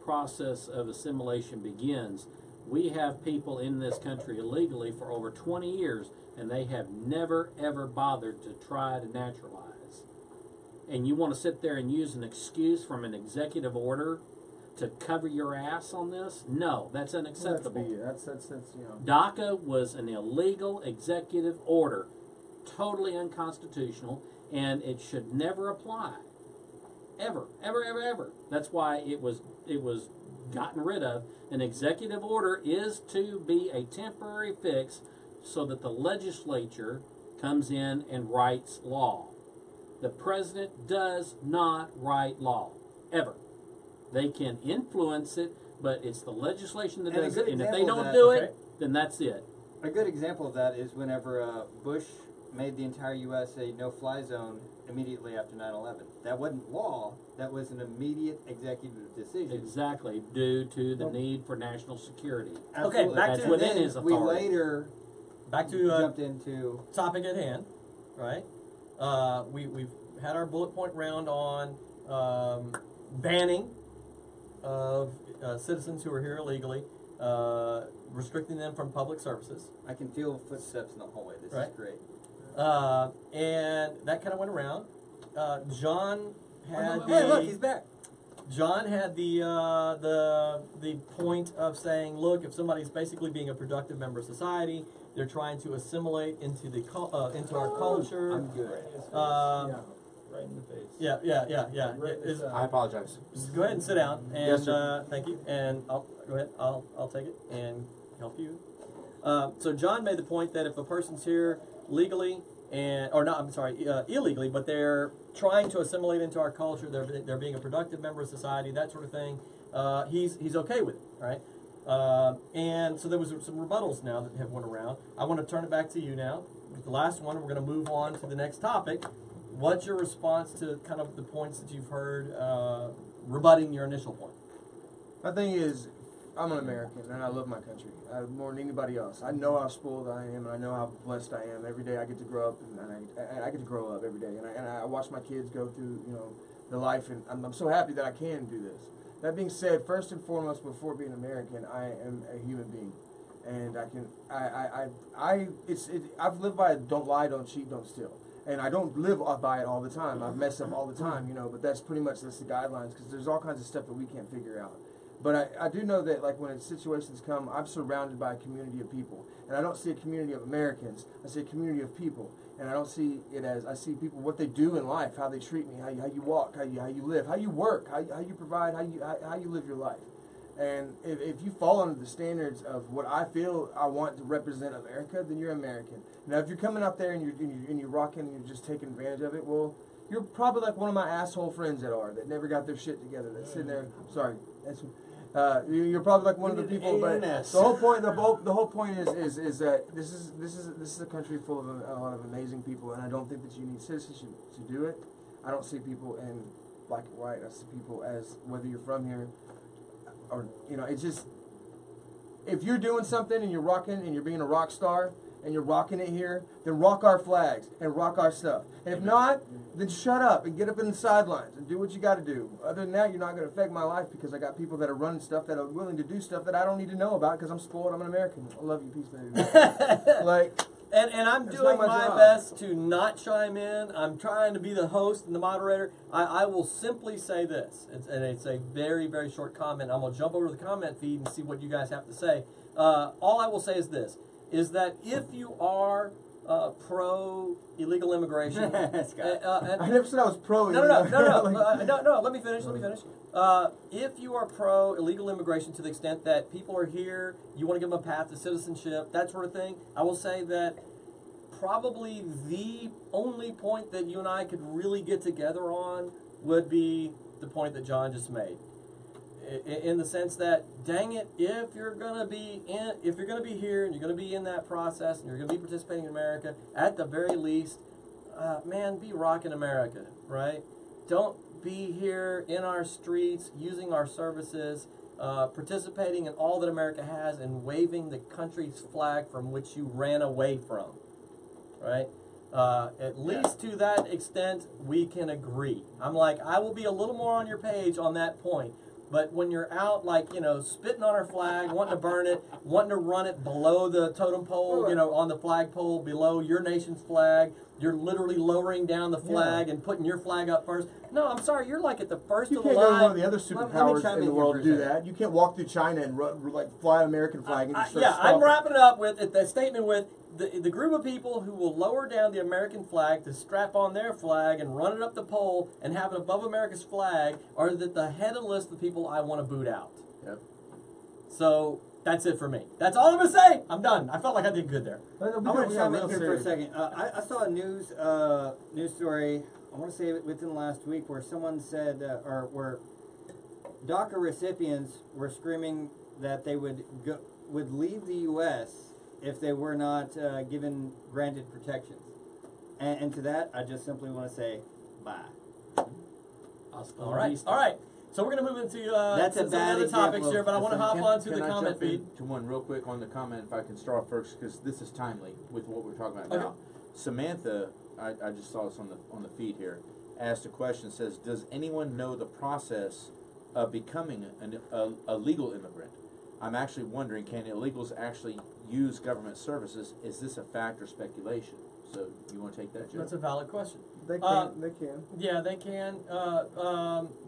process of assimilation begins. We have people in this country illegally for over 20 years, and they have never, ever bothered to try to naturalize. And you want to sit there and use an excuse from an executive order to cover your ass on this? No, that's unacceptable. That's you know. DACA was an illegal executive order, totally unconstitutional, and it should never apply. Ever, ever, ever, ever. That's why it was gotten rid of. An executive order is to be a temporary fix so that the legislature comes in and writes law. The president does not write law, ever. They can influence it, but it's the legislation that And a does good it. And if they example of don't that- do okay. it, then that's it. A good example of that is whenever Bush made the entire U.S. a no-fly zone immediately after 9/11. That wasn't law. That was an immediate executive decision. Exactly, due to the need for national security. Okay, back That's to within then his we authority. later Back to jumped into topic at hand, right? We've had our bullet point round on banning of citizens who are here illegally, restricting them from public services, I can feel footsteps in the hallway. This Right. is great. and that kind of went around. John had Hey, look, the he's back. John had the point of saying, look, if somebody's basically being a productive member of society, they're trying to assimilate into the into our culture. I'm good. Right in the face. Yeah. Is- I apologize. Just go ahead and sit down, and Yes, sir. thank you. And I'll go ahead. I'll take it and help you. So John made the point that if a person's here legally illegally, but they're trying to assimilate into our culture, they're being a productive member of society, that sort of thing. He's okay with it, right? And so there was some rebuttals now that have went around. I want to turn it back to you now. With the last one, we're going to move on to the next topic. What's your response to kind of the points that you've heard rebutting your initial point? My thing is, I'm an American and I love my country more than anybody else. I know how spoiled I am and I know how blessed I am. Every day I get to grow up and I get to grow up every day. And I watch my kids go through, the life, and I'm so happy that I can do this. That being said, first and foremost, before being American, I am a human being, and I've lived by don't lie, don't cheat, don't steal, and I don't live by it all the time. I mess up all the time, you know, but that's the guidelines, because there's all kinds of stuff that we can't figure out. But I do know that, like, when situations come, I'm surrounded by a community of people, and I don't see a community of Americans. I see a community of people, and I don't see it as, I see people, what they do in life, how they treat me, how you walk, how you live, how you work, how you provide, how you live your life. And if you fall under the standards of what I feel I want to represent America, then you're American. Now, if you're coming out there and you're rocking and you're just taking advantage of it, well, you're probably like one of my asshole friends that never got their shit together. That's sitting there. Sorry, you're probably like one of the people. But the whole point is that this is a country full of a lot of amazing people, and I don't think that you need citizenship to do it. I don't see people in black and white. I see people as whether you're from here or, you know, it's just, if you're doing something and you're rocking and you're being a rock star and you're rocking it here, then rock our flags and rock our stuff. And if not, then shut up and get up in the sidelines and do what you got to do. Other than that, you're not going to affect my life, because I got people that are running stuff that are willing to do stuff that I don't need to know about, because I'm spoiled. I'm an American. I love you. Peace, baby. Like, and I'm doing my best to not chime in. I'm trying to be the host and the moderator. I will simply say this, and it's a very, very short comment. I'm going to jump over to the comment feed and see what you guys have to say. All I will say is this, is that if you are pro illegal immigration, I never said I was pro. No. Let me finish. If you are pro illegal immigration to the extent that people are here, you want to give them a path to citizenship, that sort of thing, I will say that probably the only point that you and I could really get together on would be the point that John just made. In the sense that, dang it, if you're gonna be here and you're gonna be in that process and you're gonna be participating in America, at the very least, man, be rocking America, right? Don't be here in our streets using our services, participating in all that America has, and waving the country's flag from which you ran away from, right? At least to that extent, we can agree. I will be a little more on your page on that point. But when you're out, like, you know, spitting on our flag, wanting to burn it, wanting to run it below the totem pole, you know, on the flagpole, below your nation's flag, you're literally lowering down the flag and putting your flag up first. No, I'm sorry, you're like at the first of the line. You can't go to one of the other superpowers in the world to do that. You can't walk through China and fly an American flag and just start I'm wrapping it up with the statement with the group of people who will lower down the American flag to strap on their flag and run it up the pole and have it above America's flag are the head of the list of the people I want to boot out. Yep. So that's it for me. That's all I'm going to say. I'm done. I felt like I did good there. I want to chime in here for a second. I saw a news story, I want to say within the last week, where someone said, or where DACA recipients were screaming that they would leave the U.S. if they were not granted protections. And to that, I just simply want to say, bye. All right. So we're going to move into some other topics here, but I want to hop on to the comment feed. To one real quick on the comment, if I can start off first, because this is timely with what we're talking about now. Samantha, I just saw this on the feed here, asked a question, says, does anyone know the process of becoming a legal immigrant? I'm actually wondering, can illegals actually use government services? Is this a fact or speculation? So you want to take that, Joe? That's a valid question. They can. Yeah, they can.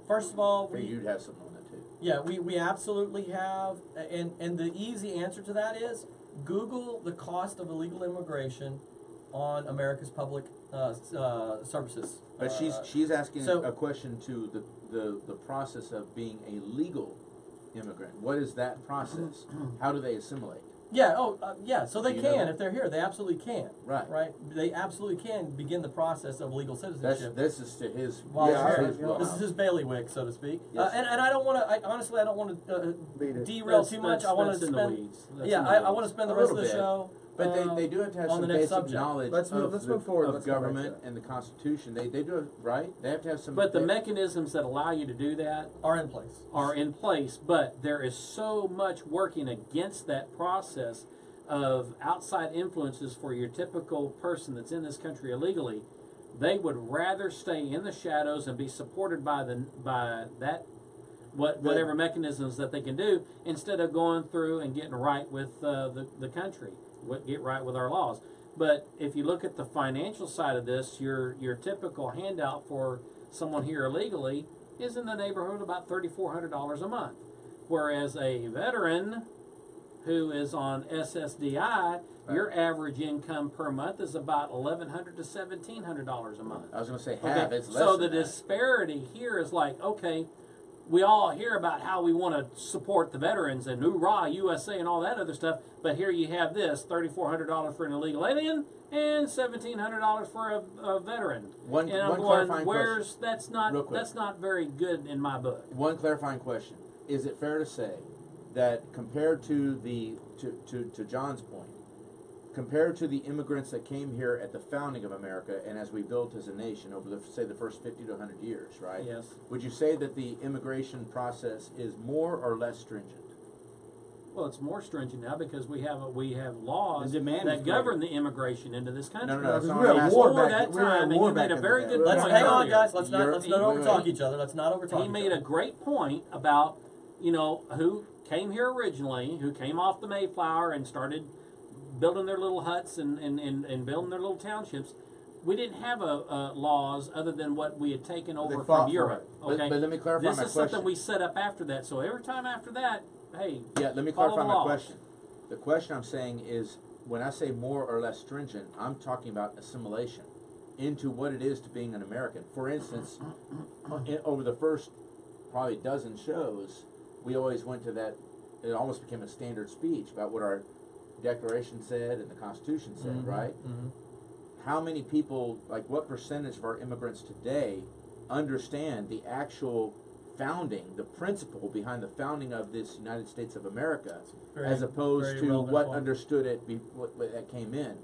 First of all, you'd have something on that too. Yeah, we absolutely have, and the easy answer to that is Google the cost of illegal immigration on America's public services. But she's asking a question to the process of being a legal immigrant. What is that process? How do they assimilate? Yeah. So they can, if they're here, they absolutely can. Right. They absolutely can begin the process of legal citizenship. This is to his. This is his bailiwick, so to speak. Yes. And I don't want to. Honestly, I don't want to derail too much. I want to spend. I want to spend the rest of the show. But they do have to have some basic knowledge of government and the Constitution. They do it right. They have to have some. But the mechanisms that allow you to do that are in place. But there is so much working against that process of outside influences for your typical person that's in this country illegally. they would rather stay in the shadows and be supported by whatever mechanisms that they can do, instead of going through and getting right with the country, get right with our laws. But if you look at the financial side of this, your typical handout for someone here illegally is in the neighborhood of about $3,400 a month, whereas a veteran who is on SSDI, your average income per month is about $1,100 to $1,700 a month. I was going to say half. Okay, It's less so than the that. disparity here is like, okay, we all hear about how we want to support the veterans and hoorah USA and all that other stuff, but here you have this $3,400 for an illegal alien and $1,700 for a veteran. One I'm clarifying going, question. that's not very good in my book. One clarifying question: is it fair to say that compared to to John's point, compared to the immigrants that came here at the founding of America and as we built as a nation over the first 50 to 100 years, right? Yes. Would you say that the immigration process is more or less stringent? Well, it's more stringent now because we have laws The demand that is govern the immigration into this country. No, that's because not we what had I'm war asking. Before back. that We had time, and war you made back a in very the good day. Let's point hang on, earlier. guys. Let's not Wait, overtalk wait. each other. Let's not overtalk. He made a great point about, who came here originally, who came off the Mayflower and started building their little huts and building their little townships. We didn't have laws other than what we had taken over fought from for Europe. But- Okay, but let me clarify this my is something question. we set up after that. So every time after that, hey, Yeah, let me follow clarify the my laws. question. The question I'm saying is, when I say more or less stringent, I'm talking about assimilation into what it is to being an American. For instance, over the first probably dozen shows, we always went to that, it almost became a standard speech about what our Declaration said and the Constitution said, right? Mm-hmm. How many people, like what percentage of our immigrants today understand the actual founding, the principle behind the founding of this United States of America, as opposed very to relevant what point. understood it, what that came in.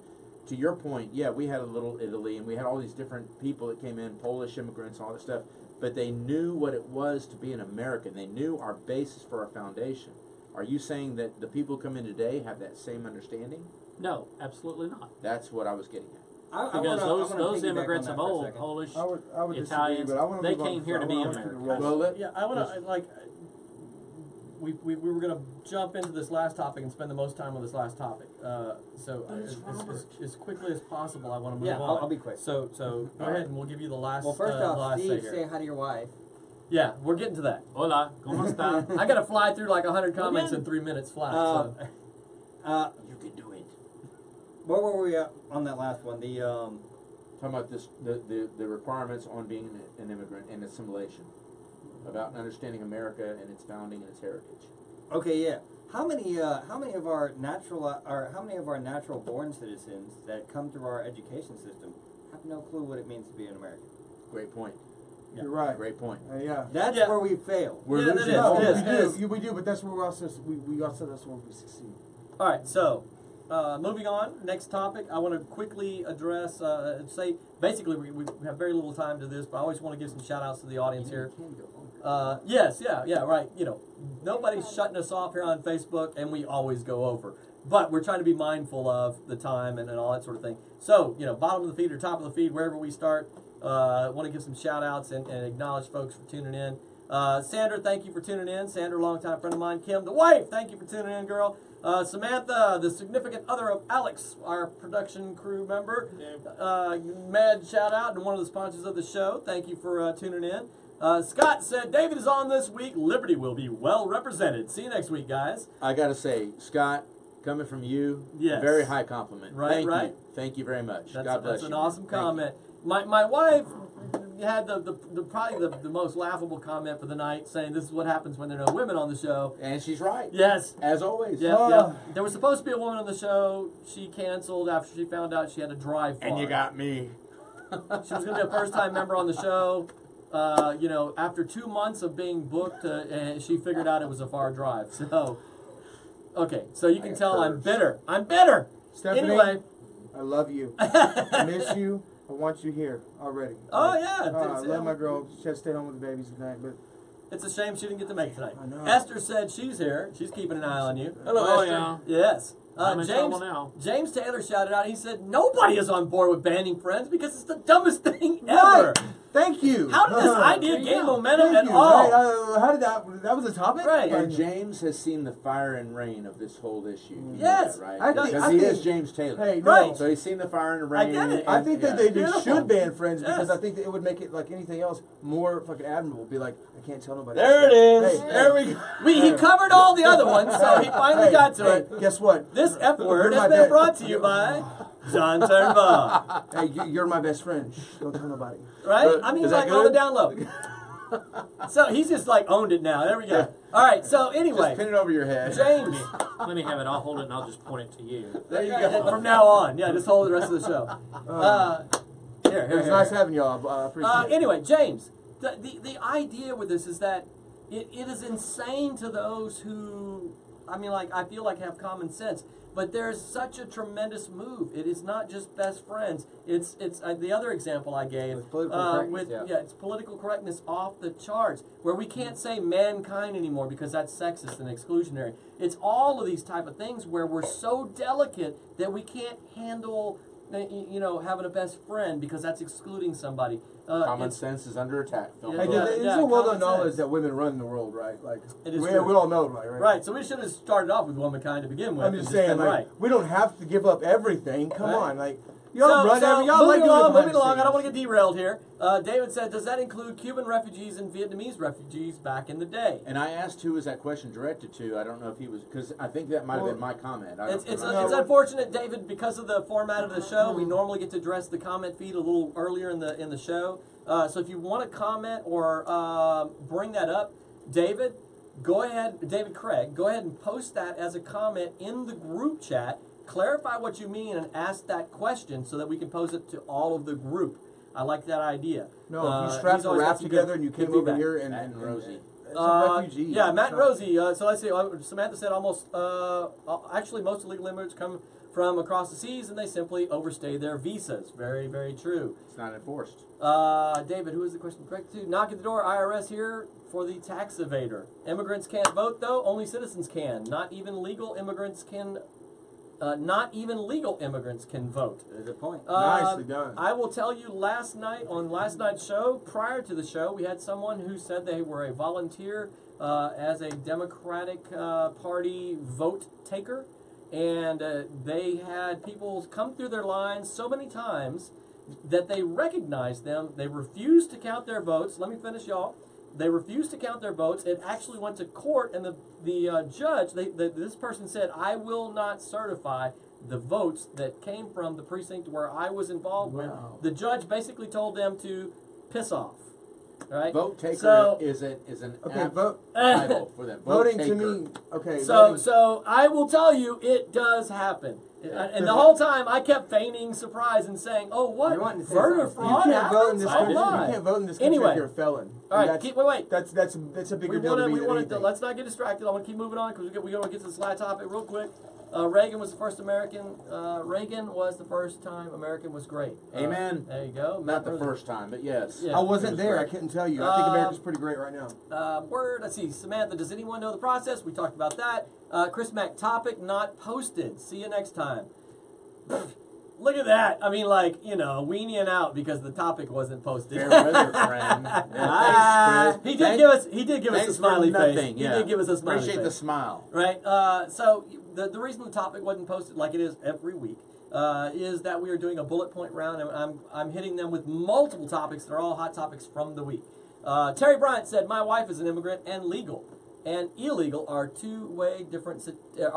To your point, yeah, we had a little Italy, and we had all these different people that came in, Polish immigrants, all that stuff, but they knew what it was to be an American. They knew our basis for our foundation. Are you saying that the people who come in today have that same understanding? no, absolutely not. That's what I was getting at. Because those immigrants of old, Polish, I would disagree, Italians, but I want to they move on came here to I be wanna move Americans. the rest. Well, Yeah, I want to like. We were going to jump into this last topic and spend the most time on this last topic. As quickly as possible, I want to move Yeah, on. I'll be quick. So go ahead and we'll give you the last. Well, first off, last Steve, say say here. hi to your wife. Yeah, we're getting to that. Hola, ¿cómo está? I got to fly through like 100 comments Again. in 3 minutes flat. Uh, So. You can do it. Where were we at on that last one? The Talking about this, the requirements on being an immigrant and assimilation, about understanding America and its founding and its heritage. okay, yeah. How many of our natural born citizens that come through our education system have no clue what it means to be an American? Great point. You're right. Great point. Yeah. That's Yeah. where we fail. We're Yeah, that losing. is. No, It we is. do. We do, but that's where we're also we also that's where we succeed. All right, so moving on. Next topic, I want to quickly address. Say basically, we have very little time to this, but I always want to give some shout outs to the audience here. Yes, yeah, right. Nobody's shutting us off here on Facebook, and we always go over. But we're trying to be mindful of the time and all that sort of thing. So, bottom of the feed or top of the feed, wherever we start, want to give some shout outs and acknowledge folks for tuning in. Sandra, thank you for tuning in. Sandra, longtime friend of mine. Kim, the wife, thank you for tuning in, girl. Samantha, the significant other of Alex, our production crew member. Mad shout out and one of the sponsors of the show. Thank you for tuning in. Scott said, David is on this week. Liberty will be well represented. See you next week, guys. I got to say, Scott, coming from you, Yes. very high compliment. Right. Thank you very much. That's, God bless that's you. an awesome Thank you. comment. My wife had the probably the most laughable comment for the night, saying this is what happens when there are no women on the show. And she's right. Yes. As always. Yeah. There was supposed to be a woman on the show. She canceled after she found out she had to drive far. And you got me. She was going to be a first-time member on the show. After 2 months of being booked, and she figured out it was a far drive. So, okay. So you can tell I'm bitter. I'm bitter. Stephanie, Anyway. I love you. I miss you. I want you here already. Oh, yeah. I love my girl. She had to stay home with the babies tonight, but It's a shame she didn't get to make it tonight. I know. Esther said she's here. She's keeping an eye on you. Hello, Esther. Yes. I'm in trouble now. James Taylor shouted out. He said nobody is on board with banning Friends because it's the dumbest thing ever. Right. Thank you. How did this idea gain momentum Thank at you. all? Right. How did that was a topic? Right. And James has seen the fire and rain of this whole issue. You know Yes. that, right? I think- Because I he think- is James Taylor. Hey, no. Right. So he's seen the fire and the I rain. get it. and- I think that yeah. they Beautiful. should ban Friends because Yes. I think that it would make it like anything else more fucking admirable. Be like, I can't tell nobody. There it is. Hey, There we go. He covered all the other ones, so he finally got to it. Guess what? This F word You're has my been best- brought to you by Jon Turnbow. Hey, you're my best friend. Shh, don't tell nobody. Right? I mean, Is that like on the good? down low. So he's just like owned it now. There we go. All right. So anyway, Just pin it over your head. James. Let me have it. I'll hold it and I'll just point it to you. There you go. From now on, yeah, just hold the rest of the show. Here, It was nice having y'all. I appreciate it. Anyway, James, the idea with this is that it is insane to those who, I mean, like, I feel like have common sense. But there's such a tremendous move. It is not just best friends. It's the other example I gave With political correctness, it's political correctness off the charts, where we can't say mankind anymore because that's sexist and exclusionary. It's all of these type of things where we're so delicate that we can't handle, having a best friend because that's excluding somebody. Common sense is under attack. Phil. Hey, Yeah, it's yeah, a well-known common knowledge sense. that women run the world, right? Like, It is we true. all know, right? Right, so we should have started off with womankind to begin with. I'm and just saying, been like, right. we don't have to give up everything. Come Right. on, like, y'all run every, y'all like moving doing along, it behind moving the along. I don't want scenes. to get derailed here. David said, does that include Cuban refugees and Vietnamese refugees back in the day? And I asked who was that question directed to. I don't know if he was, because I think that might have been my comment. I don't It's remember. unfortunate, David, because of the format of the show. We normally get to address the comment feed a little earlier in the show. So if you want to comment or bring that up, David, go ahead, David Craig, go ahead and post that as a comment in the group chat. Clarify what you mean and ask that question so that we can pose it to all of the group. I like that idea. No, if you strapped he's a always got rap some together good- and you good came over feedback. here and Matt and Rosie. Some refugees. Yeah, Matt and So- Rosie. So let's see. Samantha said almost. Actually, most illegal immigrants come from across the seas, and they simply overstay their visas. Very, very true. It's not enforced. David, who is the question correct to? Knock at the door. IRS here for the tax evader. Immigrants can't vote, though. Only citizens can. Not even legal immigrants can. Not even legal immigrants can vote. There's a point. Nicely done. I will tell you, last night's show, prior to the show, we had someone who said they were a volunteer as a Democratic Party vote taker, and they had people come through their lines so many times that they recognized them. They refused to count their votes. Let me finish, y'all. They refused to count their votes. It actually went to court, and the judge, this person said, I will not certify the votes that came from the precinct where I was involved Wow. with. The judge basically told them to piss off. Right? Vote taker So- is an Okay, apt vote. title for them. Vote Voting taker. to me, okay. So I will tell you, it does happen. And the whole time I kept feigning surprise and saying, "Oh, what? You want to say Voter something. fraud you can't vote in this happens? country. Oh, my." You can't vote in this country Anyway. if you're a felon. All right, And wait. That's a bigger deal to me than anything. Let's not get distracted. I want to keep moving on because we want to get to this last topic real quick. Reagan was the first American. Reagan was the first time American was great. Amen. There you go. Not the Matt Rosen. first time, but yes. Yeah. I wasn't It was there. great. I couldn't tell you. I think America's pretty great right now. Let's see. Samantha, does anyone know the process? We talked about that. Chris Mack, topic not posted. See you next time. Look at that. I mean, like, weaning out because the topic wasn't posted. Fair weather, friend. Yeah, thanks, Chris. He did give us a Thanks smiley for face. nothing. He Yeah. did give us a smiley Appreciate face. the smile. Right. So the reason the topic wasn't posted like it is every week is that we are doing a bullet point round, and I'm hitting them with multiple topics. They're all hot topics from the week. Terry Bryant said, "My wife is an immigrant, and legal and illegal are two-way different situations. Yeah.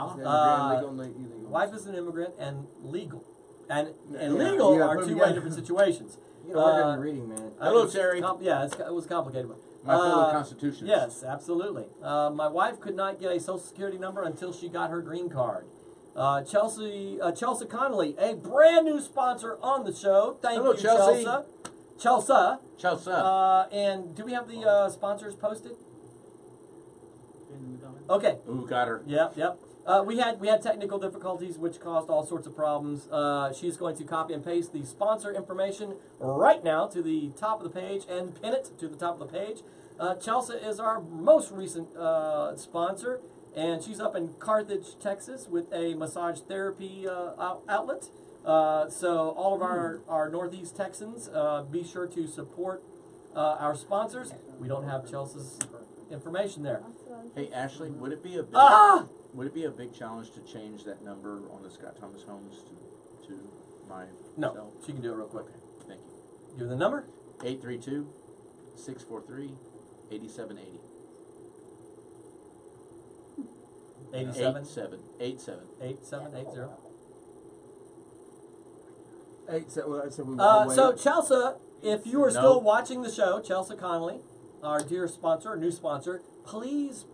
Legal and illegal. Wife is an immigrant, and legal and Yeah, legal you gotta are put 'em two-way together. different situations." You gotta work on your reading, man. Hello, Terry. It was a complicated one. My fellow Constitutions. Yes, absolutely. My wife could not get a Social Security number until she got her green card. Chelsea Connolly, a brand new sponsor on the show. Thank Hello, you, Chelsea. Chelsea. Chelsea. And do we have the sponsors posted? Okay. Ooh, got her. Yep. We had technical difficulties which caused all sorts of problems. She's going to copy and paste the sponsor information right now to the top of the page and pin it to the top of the page. Chelsea is our most recent sponsor. and she's up in Carthage, Texas, with a massage therapy outlet. So all of our Northeast Texans, be sure to support our sponsors. We don't have Chelsea's information there. Hey Ashley, would it be a big challenge to change that number on the Scott Thomas Homes to my No, cell? she can do it real quick. Okay, thank you. Give her the number. 832-643-8780. 87 87. 8780. 8 7. Well, I said we So Chelsea, if you are still No. watching the show, Chelsea Connolly, our dear sponsor, our new sponsor, please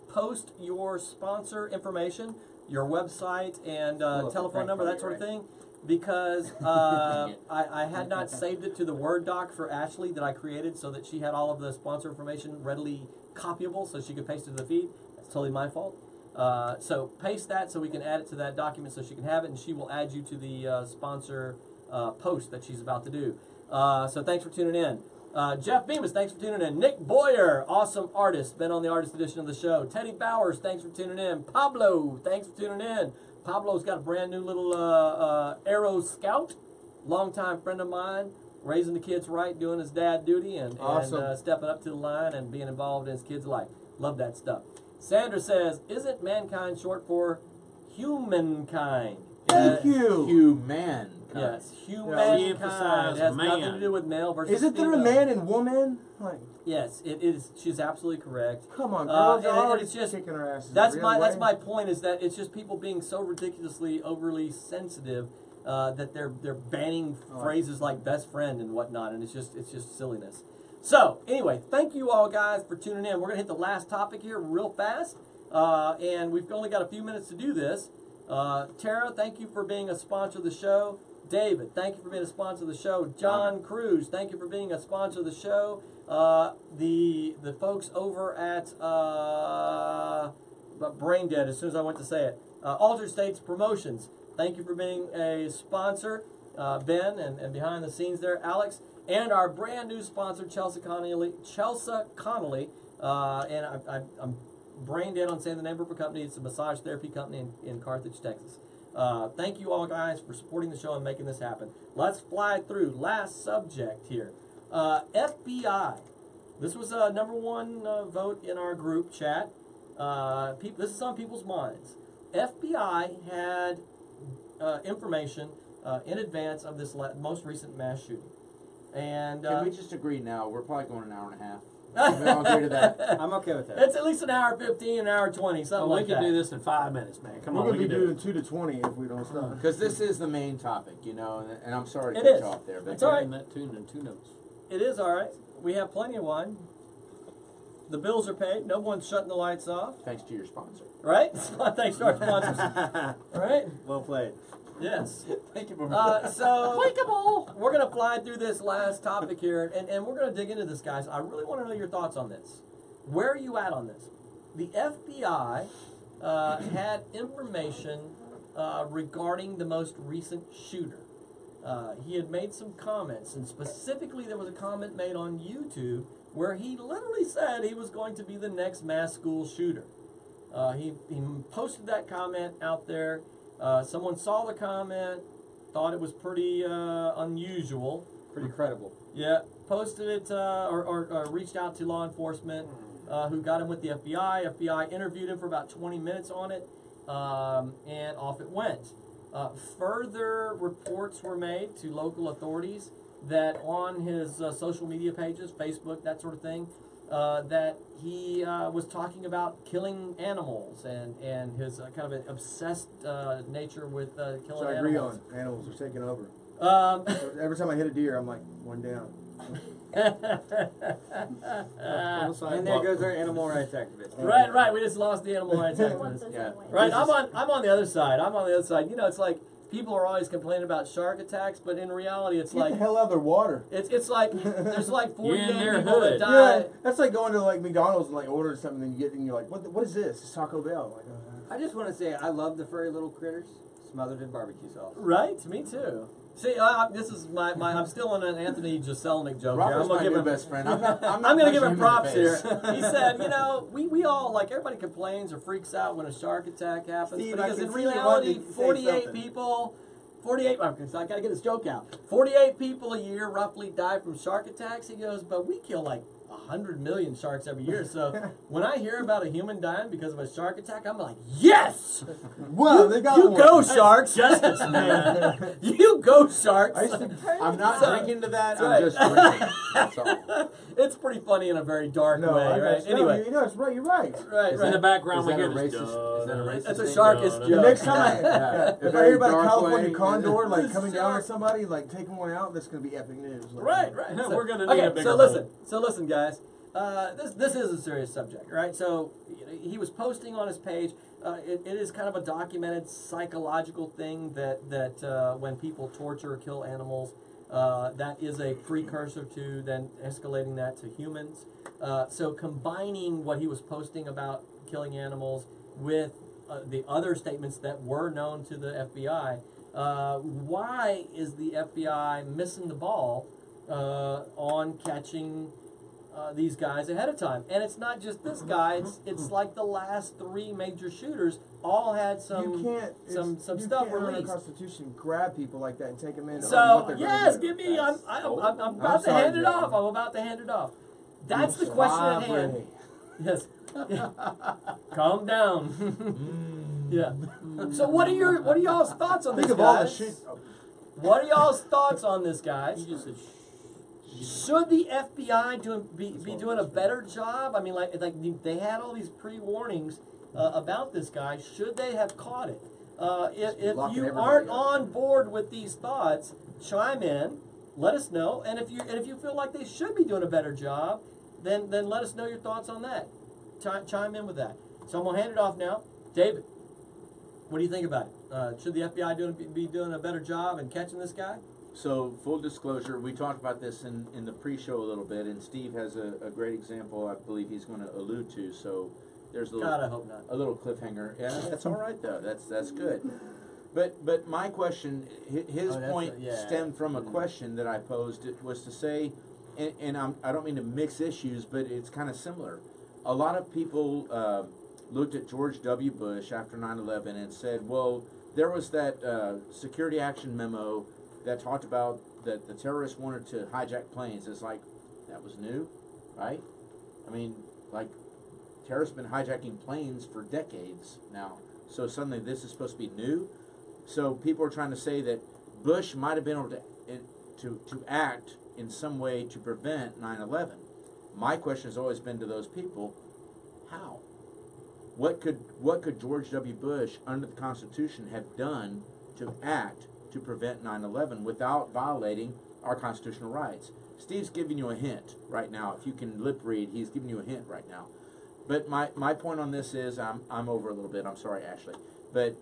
post your sponsor information, your website, and telephone number, that sort of thing, because I had not saved it to the Word doc for Ashley that I created so that she had all of the sponsor information readily copyable so she could paste it to the feed. That's totally my fault. So paste that so we can add it to that document so she can have it, and she will add you to the sponsor post that she's about to do. So thanks for tuning in. Jeff Bemis, thanks for tuning in. Nick Boyer, awesome artist, been on the artist edition of the show. Teddy Bowers, thanks for tuning in. Pablo, thanks for tuning in. Pablo's got a brand new little Arrow Scout, longtime friend of mine, raising the kids right, doing his dad duty, and stepping up to the line and being involved in his kid's life. Love that stuff. Sandra says, isn't mankind short for humankind? Thank you. Humankind. Yes, She humankind. emphasized It has nothing man. to do with male versus Isn't there a female. man and woman? Like, Yes, it is. She's absolutely correct. come on, And girls. are already it's just kicking our asses. that's every my other that's way. my point, is that it's just people being so ridiculously overly sensitive that they're banning phrases like best friend and whatnot, and it's just silliness. So anyway, thank you all guys for tuning in. We're gonna hit the last topic here real fast, and we've only got a few minutes to do this. Tara, thank you for being a sponsor of the show. David, thank you for being a sponsor of the show. John Cruz, thank you for being a sponsor of the show. The folks over at Brain Dead, as soon as I went to say it, Altered States Promotions, thank you for being a sponsor. Ben and behind the scenes there, Alex, and our brand new sponsor, Chelsea Connolly. And I'm brain dead on saying the name of her company. It's a massage therapy company in Carthage, Texas. Thank you all guys for supporting the show and making this happen. Let's fly through. Last subject here. FBI. This was number one vote in our group chat. This is on people's minds. FBI had information in advance of this most recent mass shooting. And Can we just agree now? We're probably going an hour and a half. We all agree to that. I'm okay with that. it's at least an hour 15, an hour 20, something We like can that. do this in 5 minutes, man. Come We're on, going we to be can do doing it. 2 to 20 if we don't stop. Because this is the main topic, and I'm sorry to It cut is. you off there. But It's all right. In that tune and 2 notes. It is all right. We have plenty of wine. The bills are paid. No one's shutting the lights off. Thanks to your sponsor. Right? Thanks to our sponsors. All right? Well played. Yes. Thank you for So we're going to fly through this last topic here, and we're going to dig into this, guys. I really want to know your thoughts on this. Where are you at on this? The FBI had information regarding the most recent shooter. He had made some comments, and specifically there was a comment made on YouTube where he literally said he was going to be the next mass school shooter. He posted that comment out there. Someone saw the comment, thought it was pretty unusual. Pretty credible. Yeah, posted it or reached out to law enforcement who got him with the FBI. FBI interviewed him for about 20 minutes on it, and off it went. Further reports were made to local authorities that on his social media pages, Facebook, that sort of thing, that he was talking about killing animals and his kind of an obsessed nature with killing So I agree animals. on animals are taking over. Every time I hit a deer, I'm like, one down. And there goes our animal rights activist. Right. We just lost the animal rights activist. Yeah. Right. I'm on the other side. You know, it's like people are always complaining about shark attacks, but in reality, it's Get like the hell out of their water. it's like there's like 48 You're in their people that hood. die. Yeah, that's like going to like McDonald's and like ordering something and you get and you're like, what is this? It's Taco Bell. Like, I just want to say I love the furry little critters smothered in barbecue sauce. Right. Me too. See, this is my I'm still on an Anthony Jeselnik joke Robert's here. I'm my gonna give new him best friend. I'm not I'm gonna give punching him him in the props here. face. He said, you know, we all like everybody complains or freaks out when a shark attack happens, Steve, because I in can see you reality, wanted to say 48 something. people. 48, okay, so I gotta get this joke out. 48 people a year roughly die from shark attacks. He goes, but we kill like 100 million sharks every year. So when I hear about a human dying because of a shark attack, I'm like, yes! Well, they got You one. go, sharks! Justice, man. You go, sharks! I'm not drinking to that. That's I'm right. just drinking. That's all. It's pretty funny in a very dark No, way, I right? got Anyway, you know, it's right. You're right. right, In the right. background, Is we that hear a this. racist? Is that a racist? That's a thing? sharkist No, The joke. next time, if I Very hear about a dark California way. condor like coming down Shark. on somebody, like taking one out, that's gonna be epic news. Like, Right, right. No, So- we're gonna need okay, a bigger so listen, guys. This is a serious subject, right? So he was posting on his page. It is kind of a documented psychological thing that when people torture or kill animals, that is a precursor to then escalating that to humans. So combining what he was posting about killing animals with the other statements that were known to the FBI, why is the FBI missing the ball on catching these guys ahead of time? And it's not just this guy; it's like the last three major shooters all had some you can't some you stuff can't, under released. the Constitution, grab people like that and take them in. on what So they're yes, gonna do. give me. I'm I'm about to sorry, hand it Joe. off. I'm about to hand it off. That's the question at hand. Robbery. Yes. Calm down. Yeah. So what are y'all's thoughts on Think this, of all the guys? shit. What are y'all's thoughts on this, guys? You just said, Should the FBI be doing a better job? I mean, like they had all these pre-warnings about this guy. Should they have caught it? If Locking you everybody aren't up. on board with these thoughts, chime in. Let us know. And if you feel like they should be doing a better job, then let us know your thoughts on that. Chime in with that. So I'm gonna hand it off now, David. What do you think about it? Should the FBI be doing a better job in catching this guy? So, full disclosure, we talked about this in the pre-show a little bit, and Steve has a great example I believe he's going to allude to. So, there's God, I hope not. a little cliffhanger. Yeah, that's all right though. That's good. But my question, his Oh, that's point yeah. stemmed from a question that I posed. It was to say, and I don't mean to mix issues, but it's kind of similar. A lot of people looked at George W. Bush after 9/11 and said, well, there was that security action memo that talked about that the terrorists wanted to hijack planes. It's like, that was new, right? I mean, like, terrorists have been hijacking planes for decades now. So suddenly this is supposed to be new? So people are trying to say that Bush might have been able to act in some way to prevent 9/11. My question has always been to those people, how? What could George W. Bush, under the Constitution, have done to act to prevent 9/11 without violating our constitutional rights? Steve's giving you a hint right now. If you can lip read, he's giving you a hint right now. But my point on this is, I'm over a little bit. I'm sorry, Ashley, but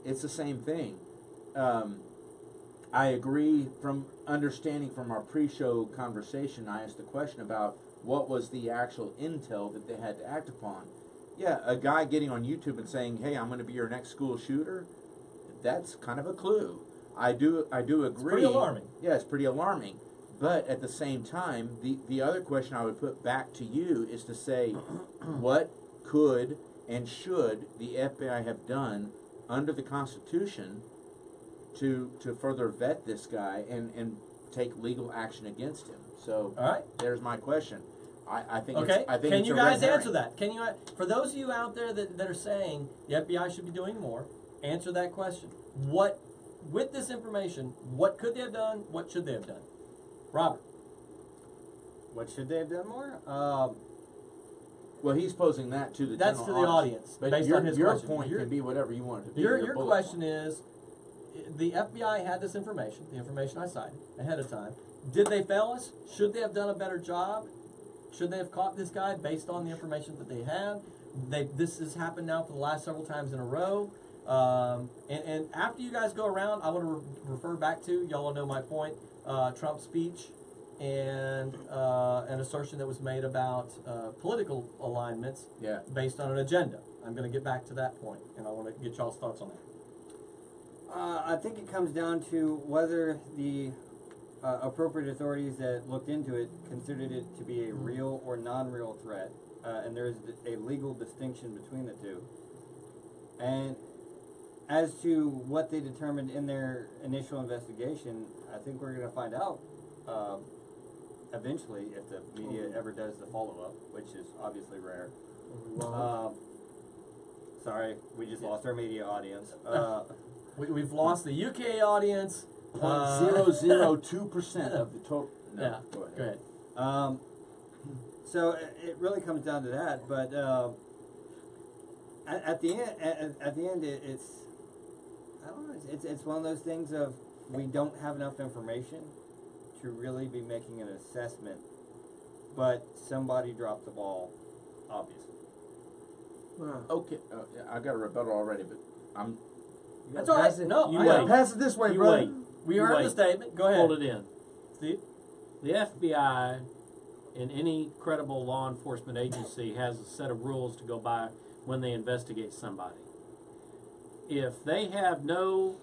it's the same thing. I agree from understanding from our pre-show conversation. I asked the question about what was the actual intel that they had to act upon. Yeah, a guy getting on YouTube and saying, "Hey, I'm going to be your next school shooter," that's kind of a clue. I do agree. It's pretty alarming. Yeah, it's pretty alarming. But at the same time, the other question I would put back to you is to say, what could and should the FBI have done under the Constitution to further vet this guy and take legal action against him? So All right. there's my question. I think Okay. I think Can it's you a red guys herring. answer that? Can you, for those of you out there that are saying the FBI should be doing more, answer that question. What, with this information, what could they have done? What should they have done? Robert. What should they have done more? Well, he's posing that to the That's general to the audience, But based your, on his your question. point can be whatever you want it to be. Your bullet question point. is, the FBI had this information, the information I cited, ahead of time. Did they fail us? Should they have done a better job? Should they have caught this guy based on the information that they have? This has happened now for the last several times in a row. And after you guys go around, I want to refer back to, y'all will know my point, Trump's speech and an assertion that was made about political alignments Yeah. based on an agenda. I'm going to get back to that point, and I want to get y'all's thoughts on that. I think it comes down to whether the appropriate authorities that looked into it considered it to be a real or non-real threat, and there is a legal distinction between the two. And as to what they determined in their initial investigation, I think we're going to find out eventually if the media ever does the follow-up, which is obviously rare. Sorry, we just lost our media audience. We've lost the UK audience. 0.002% of the total. No, Yeah, go ahead. go ahead. So it really comes down to that, but at the end, it's I don't know. It's one of those things of we don't have enough information to really be making an assessment, but somebody dropped the ball, obviously. Okay, yeah, I got a rebuttal already, but I'm. That's all right. No, You I wait. know. Pass it this way, You brother. wait. We You heard wait. the statement. Go ahead. Hold it in. Steve? The FBI and any credible law enforcement agency has a set of rules to go by when they investigate somebody. If they have no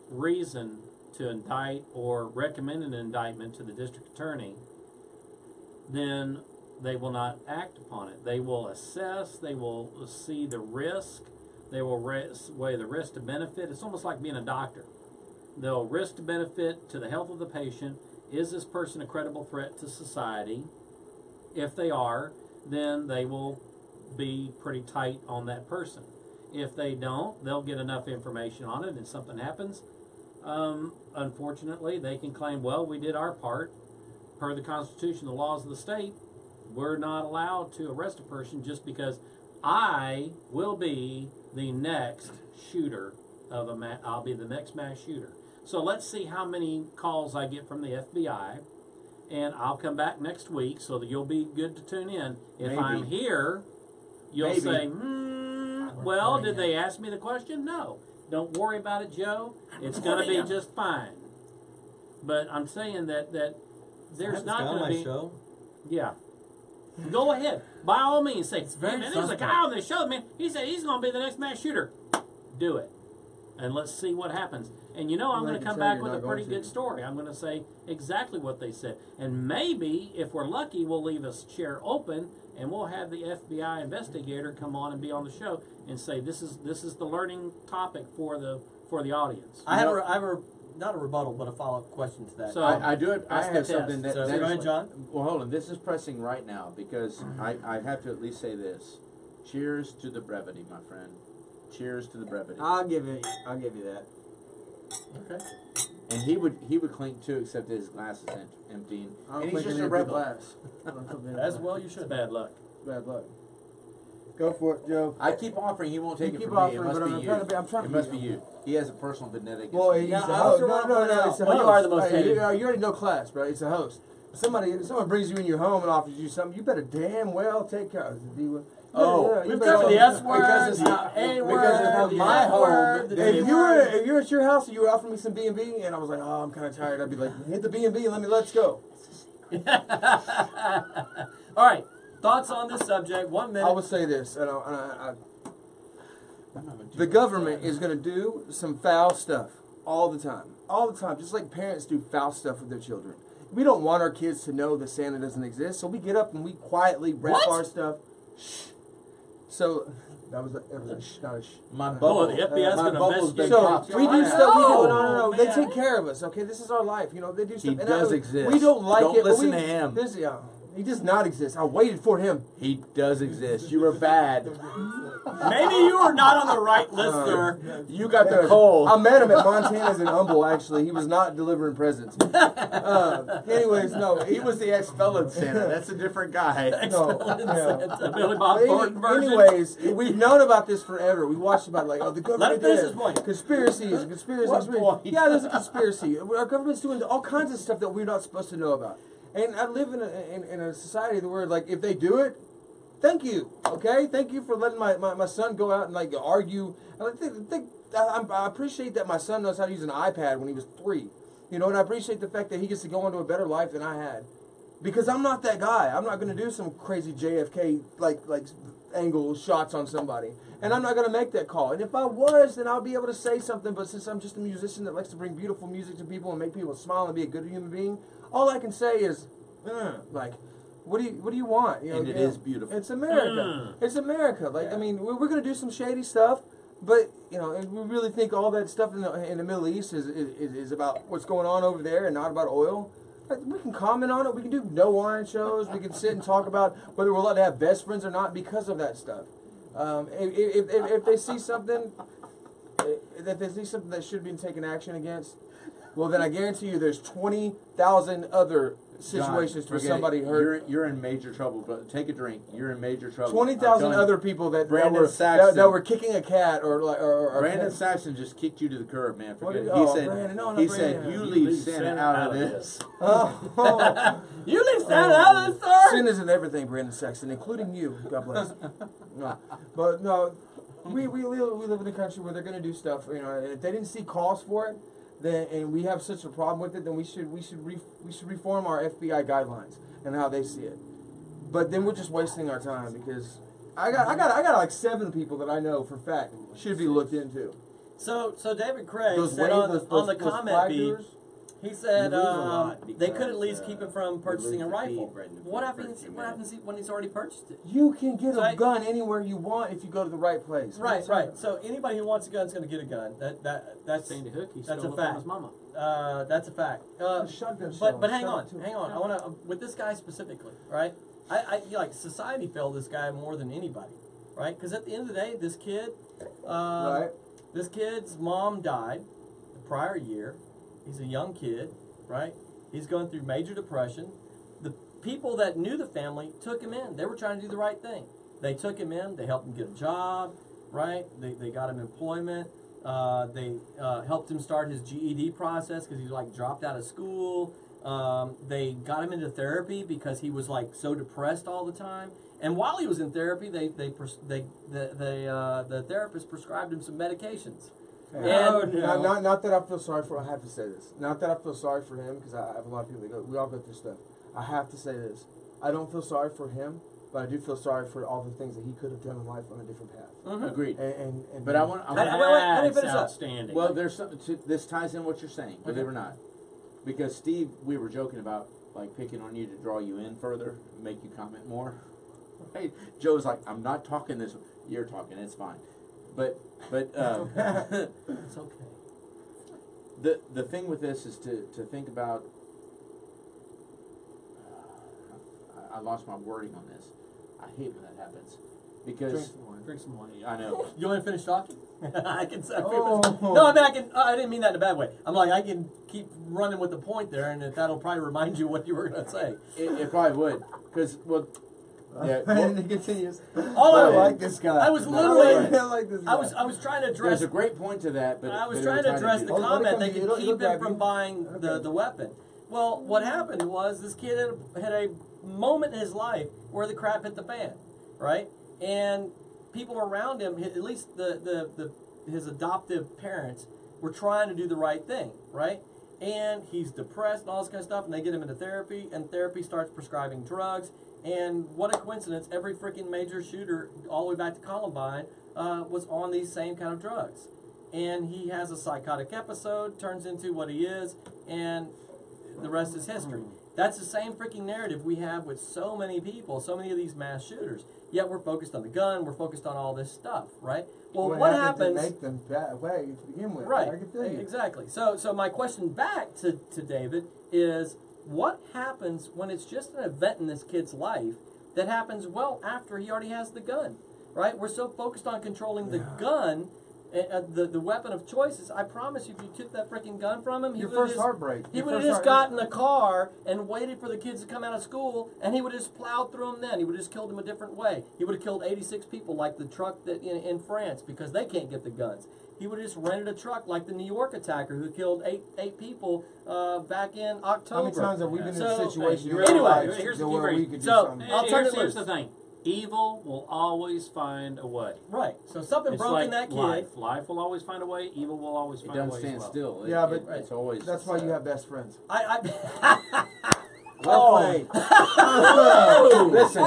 reason to indict or recommend an indictment to the district attorney, then they will not act upon it. They will assess, they will see the risk, they will weigh the risk to benefit. It's almost like being a doctor. They'll risk to benefit to the health of the patient. Is this person a credible threat to society? If they are, then they will be pretty tight on that person. If they don't, they'll get enough information on it and something happens. Unfortunately, they can claim, well, we did our part. Per the Constitution, the laws of the state, we're not allowed to arrest a person just because I will be the next shooter of I'll be the next mass shooter. So let's see how many calls I get from the FBI, and I'll come back next week so that you'll be good to tune in. If Maybe. I'm here, you'll Maybe. say, well, did they ask me the question? No. Don't worry about it, Joe. It's going to be just fine. But I'm saying that there's not going to be. Show. Yeah. Go ahead. By all means, say, very hey, man, there's a suspect. guy on the show, man. He said he's going to be the next mass shooter. Do it. And let's see what happens. And you know I'm going to come back with a pretty good story. I'm going to say exactly what they said. And maybe, if we're lucky, we'll leave a chair open and we'll have the FBI investigator come on and be on the show and say this is the learning topic for the audience. I have not a rebuttal, but a follow-up question to that. So I do it. I that's the have something test. that. So go ahead, John. Well, hold on. This is pressing right now because I have to at least say this. Cheers to the brevity, my friend. Cheers to the brevity. I'll give you that. Okay. And he would clink too, except his glass is emptying. I'm And he's clicking just a in rebel. glass. As well you it's should. bad luck. Bad luck. Go for it, Joe. I keep offering, he won't take You it keep from me. It offering, must but be I'm you. trying to be- I'm trying It to must be- be you. He has a personal vendetta against Well, me. he's Yeah, a I host. also wanna point No, out- it's a well, host. you are the most Hey, hated. you already know class, bro. It's a host. Someone brings you in your home and offers you something, you better damn well take care of it. Oh, you We've better- covered the S word, because it's the not A word, because it's not the my F home. word, the If D you were word. if you're at your house and you were offering me some B&B and I was like, oh, I'm kind of tired, I'd be like, hit the B&B and let's go. All right. Thoughts on this subject? 1 minute. I would say this, the government is going to do some foul stuff all the time, just like parents do foul stuff with their children. We don't want our kids to know that Santa doesn't exist, so we get up and we quietly wrap What? our stuff. Shh. So that was a shh, not a shh. My Oh, bubble. the FBI's my going to bubble's been investigate. So popped. we do I stuff. We do. know, No. They man. take care of us. Okay, this is our life. You know, they do stuff. He and does I- exist. We don't like Don't it. but listen we- to him. He does not exist. I waited for him. He does exist. You were bad. Maybe you are not on the right list, sir. You got the cold. I met him at Montana's in Humble. Actually, he was not delivering presents. Anyways, no, He was the ex-felon Santa. That's a different guy. No, It's yeah. a Billy Bob But Thornton version. anyways, we've known about this forever. We watched about like, oh, the Let him government finish did his point. conspiracies, What point? Yeah, there's a conspiracy. Our government's doing all kinds of stuff that we're not supposed to know about. And I live in a society where, like, if they do it, thank you, okay? Thank you for letting my son go out and, like, argue. And I appreciate that my son knows how to use an iPad when he was 3. You know, and I appreciate the fact that he gets to go into a better life than I had. Because I'm not that guy. I'm not going to do some crazy JFK like angle shots on somebody. And I'm not going to make that call. And if I was, then I'll be able to say something. But since I'm just a musician that likes to bring beautiful music to people and make people smile and be a good human being, all I can say is, like, what do you want? You know, and it is beautiful. It's America. It's America. Like, I mean, we're going to do some shady stuff. But, you know, and we really think all that stuff in the Middle East is about what's going on over there and not about oil. We can comment on it. We can do no wine shows. We can sit and talk about whether we're allowed to have best friends or not because of that stuff. If they see something, that should be taken action against, well, then I guarantee you there's 20,000 other situations John, where somebody hurt. You're in major trouble, but take a drink. You're in major trouble. 20,000 other people that were kicking a cat or Brandon Saxon just kicked you to the curb, man. Forget it. Brandon, He said you leave Santa out of this. You leave Santa out of this, sir. Sin is in everything, Brandon Saxon, including you. God bless. No, but no, we live in a country where they're going to do stuff. You know, and if they didn't see calls for it, then and we have such a problem with it, then we should reform our FBI guidelines and how they see it. But then we're just wasting our time because I got like 7 people that I know for fact should be looked into. So David Craig Those said on the those comment feed, he said they could at least because, keep him from purchasing a rifle. feed, What happens when he's already purchased it? You can get a gun anywhere you want if you go to the right place. Right. So anybody who wants a gun is going to get a gun. That's Sandy Hook, he that's stole a it from fact. his mama. That's a fact. Shotgun But hang shell. on. I want to with this guy specifically, right? I like society failed this guy more than anybody, right? Because at the end of the day, this kid, this kid's mom died the prior year. He's a young kid, right? He's going through major depression. The people that knew the family took him in. They were trying to do the right thing. They took him in. They helped him get a job, right? They got him employment. They helped him start his GED process because he like dropped out of school. They got him into therapy because he was like so depressed all the time. And while he was in therapy, the therapist prescribed him some medications. Not that I feel sorry for. I have to say this. Not that I feel sorry for him because I have a lot of people that go. We all go through stuff. I have to say this. I don't feel sorry for him, but I do feel sorry for all the things that he could have done in life on a different path. Mm-hmm. Agreed. But I want. Let me finish up. Outstanding. Well, there's something. This ties in what you're saying, believe it or not, because Steve, we were joking about like picking on you to draw you in further, make you comment more. Right? Joe's like, I'm not talking this. You're talking. It's fine. But It's okay. The thing with this is to think about. I lost my wording on this. I hate when that happens because Drink some wine. I know. You want to finish talking? I can say. Oh. No, I mean I can. I didn't mean that in a bad way. I'm like I can keep running with the point there, and that'll probably remind you what you were going to say. It probably would because yeah. And he continues. I like this guy. I was literally. I like this guy. I was trying to address. There's a great point to that, but I was but trying to address the Let it comment come they to you. could It'll keep him grab from you. buying the weapon. Well, what happened was this kid had a moment in his life where the crap hit the fan, right? And people around him, at least his adoptive parents, were trying to do the right thing, right? And he's depressed and all this kind of stuff, and they get him into therapy, and therapy starts prescribing drugs. And what a coincidence, every freaking major shooter, all the way back to Columbine, was on these same kind of drugs. And he has a psychotic episode, turns into what he is, and the rest is history. That's the same freaking narrative we have with so many people, so many of these mass shooters. Yet we're focused on the gun, we're focused on all this stuff, right? Well, what happens to make them that way to begin with? Right, I can feel you. exactly. So my question back to David is, what happens when it's just an event in this kid's life that happens well after he already has the gun, right? We're so focused on controlling the gun, the weapon of choices. I promise you, if you took that freaking gun from him, he would have just gotten a car and waited for the kids to come out of school, and he would have just plowed through them then. He would have just killed them a different way. He would have killed 86 people like the truck that in France because they can't get the guns. He would have just rented a truck like the New York attacker who killed eight people back in October. How many times have we been in a situation anyway, here's the where key we phrase. could do So, something? I'll turn it Here's loose. the thing. Evil will always find a way. Right. So something It's broke like in that kid. Life will always find a way. Evil will always It find a way. doesn't stand as well. still. Yeah, but it's always. That's why you have best friends. Well played. Listen,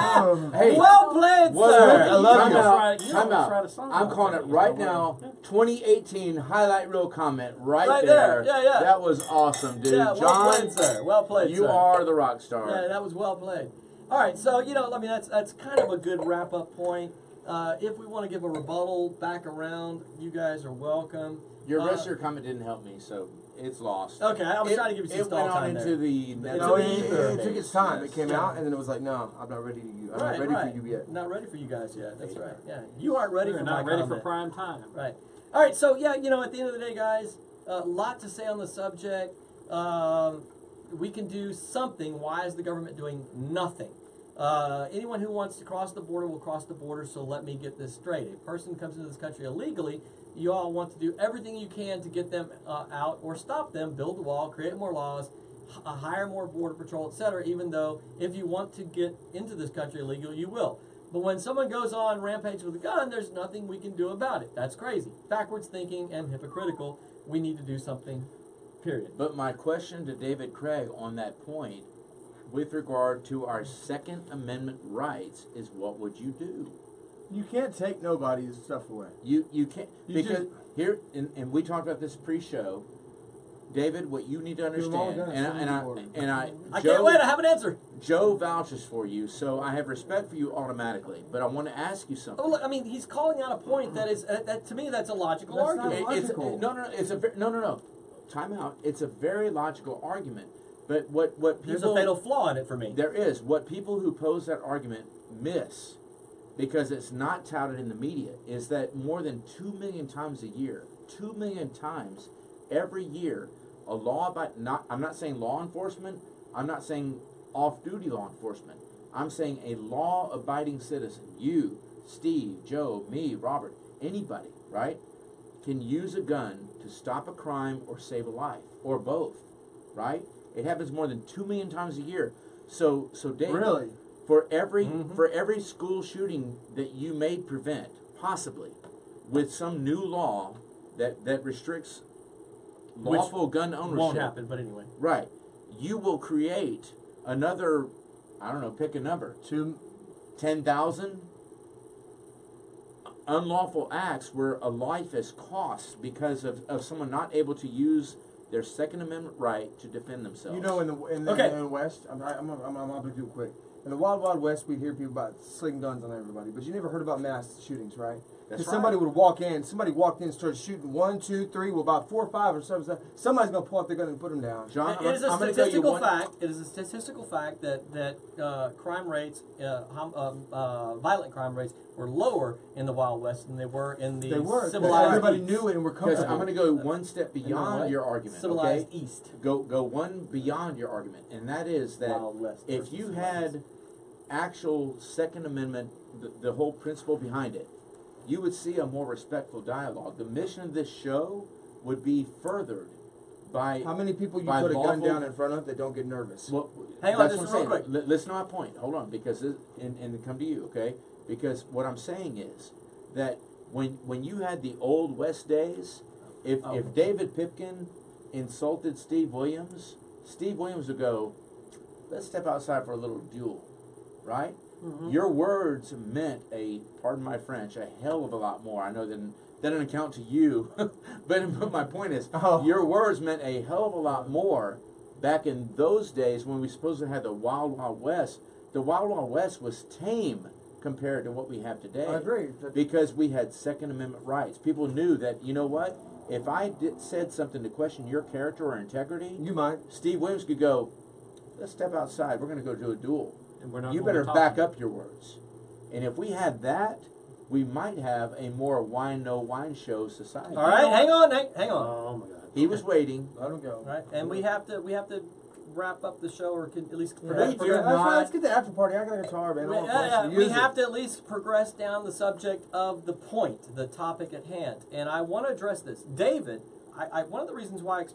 hey, Well played, well, sir. I love time you. out. You Time almost write a out. song I'm about calling that. it right now. 2018 highlight reel comment right Right there. there. Yeah. That was awesome, dude. Yeah, well John, played, sir. Well played, you sir. are the rock star. Yeah, that was well played. All right, so that's kind of a good wrap-up point. If we want to give a rebuttal back around, you guys are welcome. Your rest of your comment didn't help me, so it's lost. Okay, I was trying to give you some It stall went on time into there. the No, the it ether. took its time. It came Yeah. out, and then it was like, no, I'm not ready to you. I'm Right, not ready right. for you yet. Not ready for you guys yet. That's right. Yeah, you aren't ready We're for not my ready comment. for prime time. Right. All right. So yeah, at the end of the day, guys, a lot to say on the subject. We can do something. Why is the government doing nothing? Anyone who wants to cross the border will cross the border. So let me get this straight: a person comes into this country illegally. You all want to do everything you can to get them out or stop them. Build the wall, create more laws, hire more border patrol, etc. Even though if you want to get into this country illegally, you will. But when someone goes on rampage with a gun, there's nothing we can do about it. That's crazy. Backwards thinking and hypocritical. We need to do something, period. But my question to David Craig on that point, with regard to our Second Amendment rights, is what would you do? You can't take nobody's stuff away. You can't, You because just- here, and we talked about this pre-show, David, what you need to Give them all understand, guns, send them to I Joe, can't wait. I have an answer. Joe vouches for you, so I have respect for you automatically. But I want to ask you something. Oh, look, I mean, he's calling out a point that is, that to me, that's a logical That's not argument. logical. No. Time out. It's a very logical argument. But what There's people a fatal flaw in it for me. there is what people who pose that argument miss, because it's not touted in the media, is that more than 2 million times a year, 2 million times every year, a law about I'm not saying law enforcement, I'm not saying off-duty law enforcement, I'm saying a law-abiding citizen, you, Steve, Joe, me, Robert, anybody, right, can use a gun to stop a crime or save a life, or both, right? It happens more than 2 million times a year. So Dave, Really? for every school shooting that you may prevent, possibly, with some new law that restricts lawful gun ownership, Won't happen, but anyway. right? You will create another, I don't know, pick a number, 10,000 unlawful acts where a life is cost because of someone not able to use their Second Amendment right to defend themselves. You know, in the West, I'm gonna do it quick. In the Wild Wild West, we'd hear people about slinging guns on everybody, but you never heard about mass shootings, right? That's Because somebody would walk in, and started shooting 1, 2, 3, well, about 4 or 5 or something. Somebody's gonna pull out their gun and put them down. John, It is a I'm gonna go you statistical one. fact. It is a statistical fact that crime rates, violent crime rates, were lower in the Wild West than they were in the They were. 'Cause civilized everybody East. knew it and were Because comfortable. I'm going to go one step what? beyond your argument. Civilized Okay, East. go one beyond your argument, and that is that Wild West if versus you Wild had West. actual Second Amendment, the whole principle behind it, you would see a more respectful dialogue. The mission of this show would be furthered by How many people you by put a gun lawful- down in front of that don't get nervous? Hang Well, on, that's just what I'm real saying. quick. Listen to my point. Hold on, because and come to you, okay? Because what I'm saying is that when you had the old West days, if David Pipkin insulted Steve Williams would go, "Let's step outside for a little duel," right? Mm-hmm. Your words meant pardon my French, a hell of a lot more. I know that doesn't account to you, but my point is, your words meant a hell of a lot more back in those days when we supposedly had the Wild Wild West. The Wild Wild West was tame compared to what we have today. I agree. Because we had Second Amendment rights. People knew that, you know what, if I said something to question your character or integrity, You might. Steve Williams could go, "Let's step outside. We're going to go do a duel. And we're not You going better to talk back to you." up your words." And if we had that, we might have a more wine no wine show society. All right, hang on. Oh my God. He was waiting. Let them go. All right, and we have to wrap up the show, or can at least We progress. do not- Let's get the after party. I got a guitar, man. I wanna play some We music. have to at least progress down the subject of the point, the topic at hand, and I want to address this. David, one of the reasons why I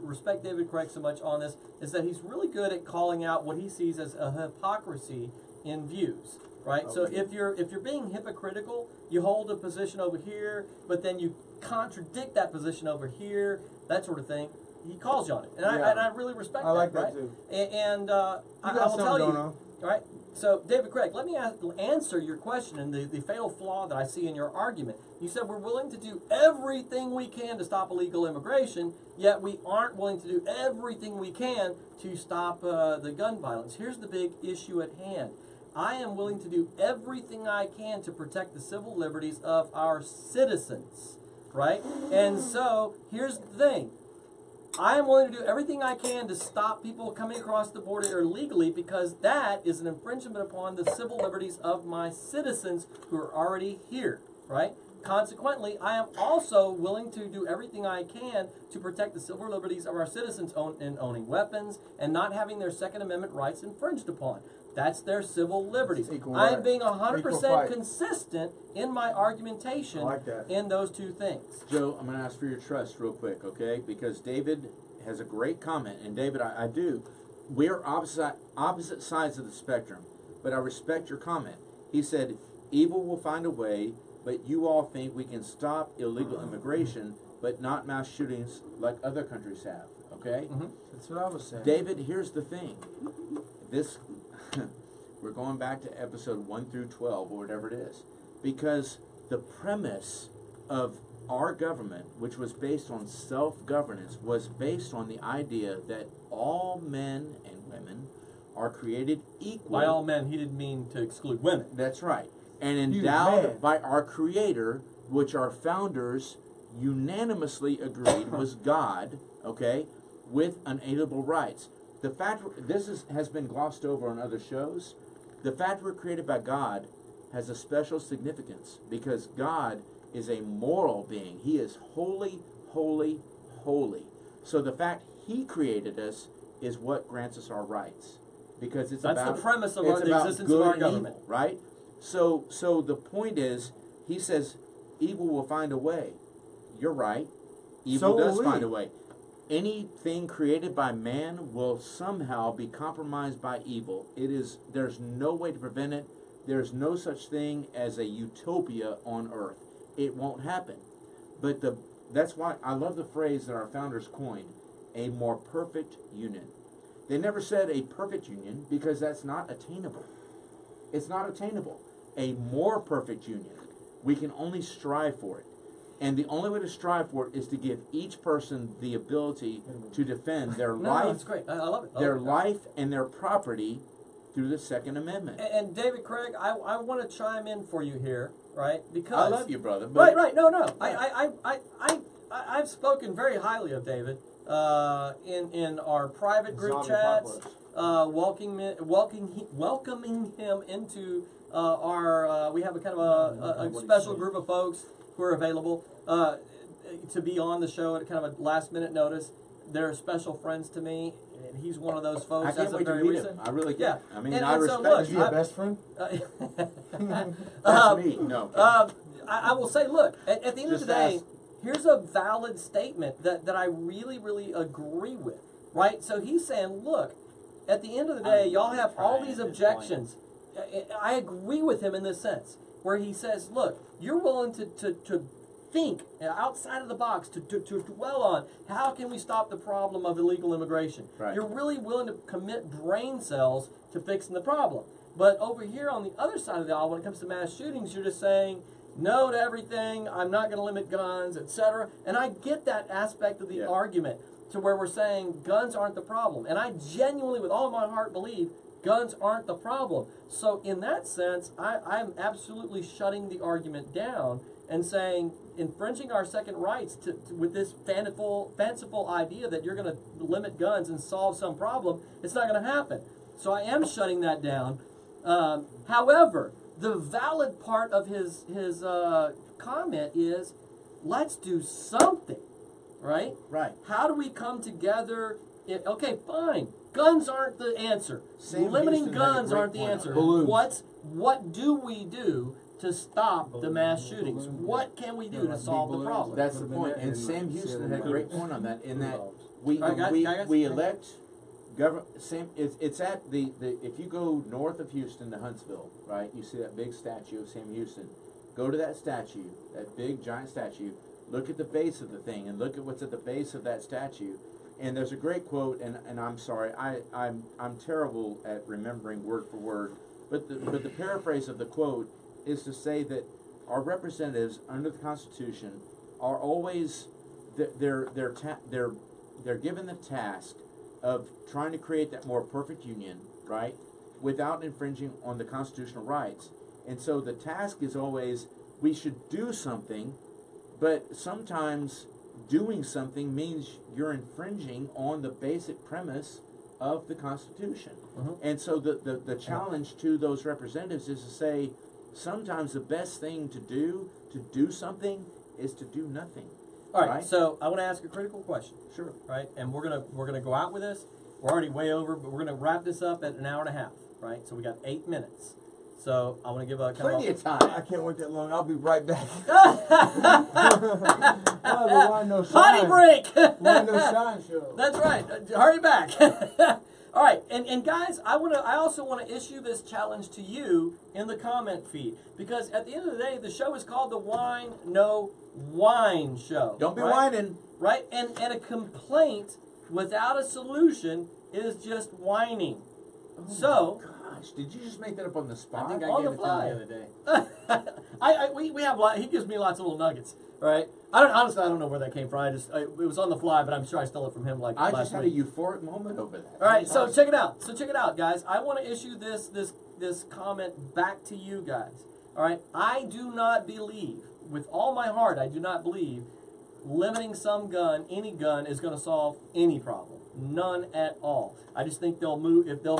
respect David Craig so much on this is that he's really good at calling out what he sees as a hypocrisy in views. Right. So if you're being hypocritical, you hold a position over here, but then you contradict that position over here, that sort of thing. he calls you on it, and Yeah. I really respect I like that. that right? too. And I got will tell something you, going on. right? So, David Craig, let me answer your question and the fatal flaw that I see in your argument. You said we're willing to do everything we can to stop illegal immigration, yet we aren't willing to do everything we can to stop the gun violence. Here's the big issue at hand. I am willing to do everything I can to protect the civil liberties of our citizens, right? And so, here's the thing. I am willing to do everything I can to stop people coming across the border illegally because that is an infringement upon the civil liberties of my citizens who are already here, right? Consequently, I am also willing to do everything I can to protect the civil liberties of our citizens in owning weapons and not having their Second Amendment rights infringed upon. That's their civil liberties. I am being 100% consistent in my argumentation in those two things. Joe, I'm going to ask for your trust real quick, okay? Because David has a great comment, and David, I do. We're opposite sides of the spectrum, but I respect your comment. He said, evil will find a way, but you all think we can stop illegal immigration, but not mass shootings like other countries have, okay? Mm-hmm. That's what I was saying. David, here's the thing. We're going back to episode 1 through 12 or whatever it is, because the premise of our government, which was based on self-governance, was based on the idea that all men and women are created equal. By all men, he didn't mean to exclude women. That's right. And endowed by our Creator, which our founders unanimously agreed was God, okay, with unalienable rights. The fact has been glossed over on other shows. The fact we're created by God has a special significance because God is a moral being. He is holy, holy, holy. So the fact He created us is what grants us our rights, because it's That's about the premise of it's the about existence good of our and government, evil, right? So the point is, He says evil will find a way. You're right. Evil does find a way. Anything created by man will somehow be compromised by evil. There's no way to prevent it. There's no such thing as a utopia on earth. It won't happen. But that's why I love the phrase that our founders coined, a more perfect union. They never said a perfect union because that's not attainable. It's not attainable. A more perfect union. We can only strive for it. And the only way to strive for it is to give each person the ability to defend their life. That's great. I love it. Their life and their property through the Second Amendment. And David Craig, I want to chime in for you here, right? Because I love you, brother. But right. No. I've spoken very highly of David in our private group chats, welcoming him into our. We have a kind of a special group of folks who are available to be on the show at kind of a last minute notice. They're special friends to me, and he's one of those folks. I can't wait to meet him. I really can't. Yeah. I mean, And I so, respect look, Is he your best friend? That's me. No. I will say, look, at the end of Just the day, ask. here's a valid statement that I really, really agree with, right? So he's saying, look, at the end of the day, y'all have all these objections. I agree with him in this sense, where he says, look, you're willing to think outside of the box, to dwell on how can we stop the problem of illegal immigration. Right. You're really willing to commit brain cells to fixing the problem. But over here on the other side of the aisle, when it comes to mass shootings, you're just saying no to everything, I'm not going to limit guns, etc. And I get that aspect of the argument to where we're saying guns aren't the problem. And I genuinely, with all of my heart, believe guns aren't the problem. So in that sense, I'm absolutely shutting the argument down and saying infringing our second rights with this fanciful idea that you're going to limit guns and solve some problem, it's not going to happen. So I am shutting that down. However, the valid part of his comment is, let's do something, right? Right. How do we come together? Okay, fine. Guns aren't the answer. Limiting guns aren't the answer. What do we do to stop the mass shootings? What can we do to solve the problem? That's the point. And Sam Houston had a great point on that. In that we elect government. It's at the if you go north of Houston to Huntsville, right? You see that big statue of Sam Houston. Go to that statue, that big giant statue. Look at the base of the thing, and look at what's at the base of that statue. And there's a great quote, and I'm sorry, I'm terrible at remembering word for word, but the paraphrase of the quote is to say that our representatives under the Constitution are always they're given the task of trying to create that more perfect union, right, without infringing on the constitutional rights. And so the task is always, we should do something, but sometimes doing something means you're infringing on the basic premise of the Constitution. And so the challenge to those representatives is to say, sometimes the best thing to do something, is to do nothing. All right, Right? so I want to ask a critical question. Sure. Right, and we're gonna go out with this. We're already way over, but we're gonna wrap this up at an hour and a half. Right, so we got 8 minutes. So I want to give a kind Plenty of I time. can't wait that long. I'll be right back. potty break. Wine no shine show. That's right. Hurry back. All right, and guys, I also want to issue this challenge to you in the comment feed, because at the end of the day, the show is called the Whine No Whine Show. Don't be right? whining. Right, and a complaint without a solution is just whining. So. Gosh, did you just make that up on the I spot? think I On gave the it to him fly. the other day. We have he gives me lots of little nuggets, right? I don't know where that came from. It was on the fly, but I'm sure I stole it from him like I last just had week. a euphoric moment over that. All right, so check it out. Check it out, guys. I want to issue this comment back to you guys. All right, I do not believe, with all my heart, I do not believe limiting any gun, is going to solve any problem. None at all. I just think if they'll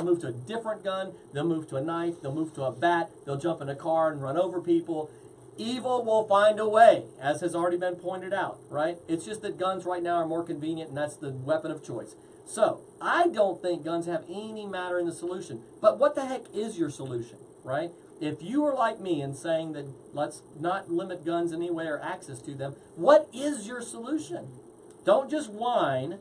move to a different gun, they'll move to a knife, they'll move to a bat, they'll jump in a car and run over people. Evil will find a way, as has already been pointed out, right? It's just that guns right now are more convenient, and that's the weapon of choice. So, I don't think guns have any matter in the solution. But what the heck is your solution, right? If you are like me and saying that let's not limit guns in any way or access to them, what is your solution? Don't just whine.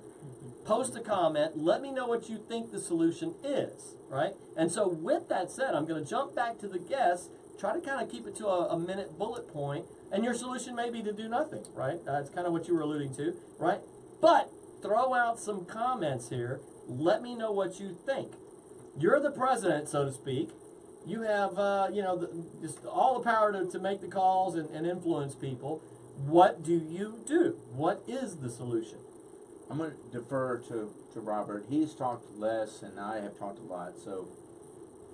Post a comment. Let me know what you think the solution is, right? And so with that said, I'm going to jump back to the guests, try to kind of keep it to a minute bullet point, and your solution may be to do nothing, right? That's kind of what you were alluding to, right? But throw out some comments here. Let me know what you think. You're the president, so to speak. You have, just all the power to make the calls and influence people. What do you do? What is the solution? I'm going to defer to Robert. He's talked less, and I have talked a lot, so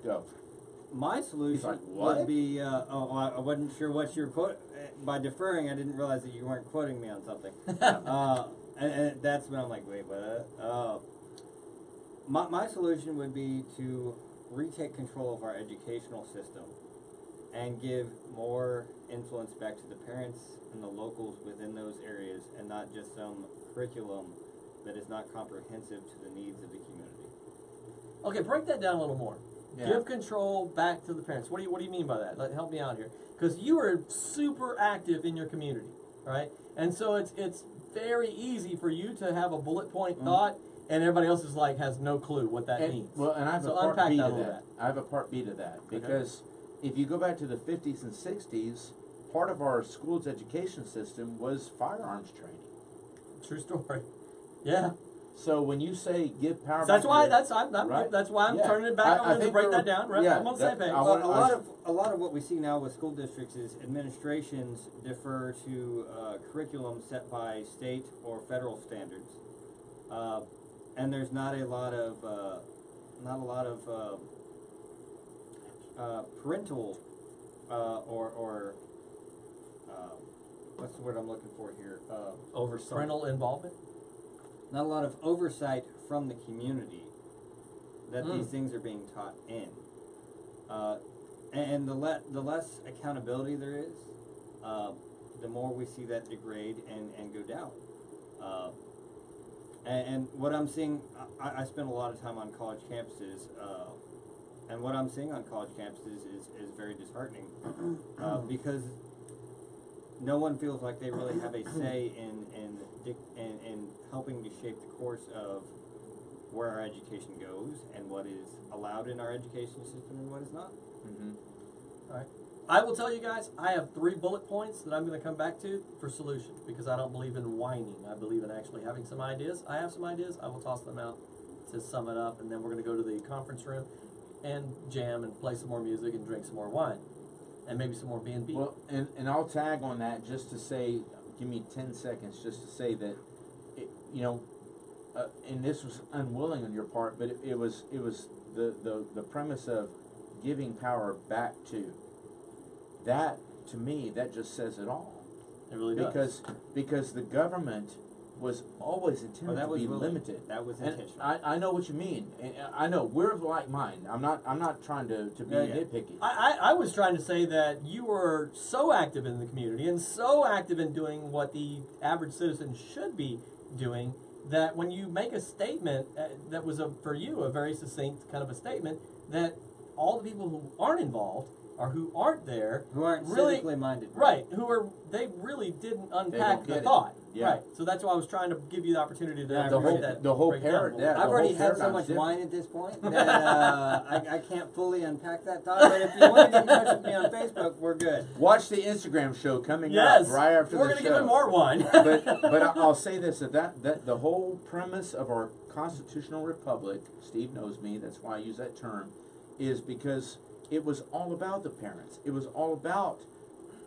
go. My solution He's like, what? would be, I wasn't sure what you're quoting. By deferring, I didn't realize that you weren't quoting me on something. And that's when I'm like, wait, what? My solution would be to retake control of our educational system and give more influence back to the parents and the locals within those areas, and not just some curriculum that is not comprehensive to the needs of the community. Okay, break that down a little more. Yeah. Give control back to the parents. What do you mean by that? Help me out here, because you are super active in your community, right? And so it's very easy for you to have a bullet point thought, and everybody else is has no clue what that means. Well, and I have So a part unpack B that to a little that. I have a part B to that because if you go back to the 50s and 60s, part of our school's education system was firearms training. True story. Yeah. So when you say give power, So that's back why to the- that's why I'm Yeah. turning it back I on to think break we're- that down. Right? yeah, I'm on the that- same page. I Well, want- a lot of what we see now with school districts is administrations defer to curriculum set by state or federal standards, and there's not a lot of parental or what's the word I'm looking for here? Oversight. Parental involvement. Not a lot of oversight from the community that these things are being taught in. And the less accountability there is, the more we see that degrade and go down. And what I'm seeing, I spend a lot of time on college campuses, and what I'm seeing on college campuses is very disheartening, because no one feels like they really have a say in helping to shape the course of where our education goes and what is allowed in our education system and what is not. Mhm. All right. I will tell you guys, I have 3 bullet points that I'm going to come back to for solutions because I don't believe in whining. I believe in actually having some ideas. I have some ideas. I will toss them out to sum it up, and then we're going to go to the conference room and jam and play some more music and drink some more wine and maybe some more B&B. Well, and I'll tag on that just to say, give me 10 seconds just to say that, and this was unwilling on your part, but it was the premise of giving power back to. That, to me, that just says it all. It really does. Because the government was always intended to be limited. That was And intentional. I know what you mean. And I know we're of like mind. I'm not trying to be nitpicky. I was trying to say that you were so active in the community and so active in doing what the average citizen should be doing that when you make a statement that was for you a very succinct kind of a statement, that all the people who aren't involved or who aren't there, Who aren't really civically minded. right, they really didn't unpack get the it. thought. Yeah. Right. So that's why I was trying to give you the opportunity to The whole- break that. the whole break down parrot- a little bit. yeah. I've the already whole had so paradigm's much different. wine at this point that I can't fully unpack that thought. But if you want to get in touch with me on Facebook, we're good. Watch the Instagram show coming Yes. up right after We're the gonna show. give him more wine. but I'll say this, that the whole premise of our constitutional republic, Steve knows me, that's why I use that term, is because it was all about the parents. It was all about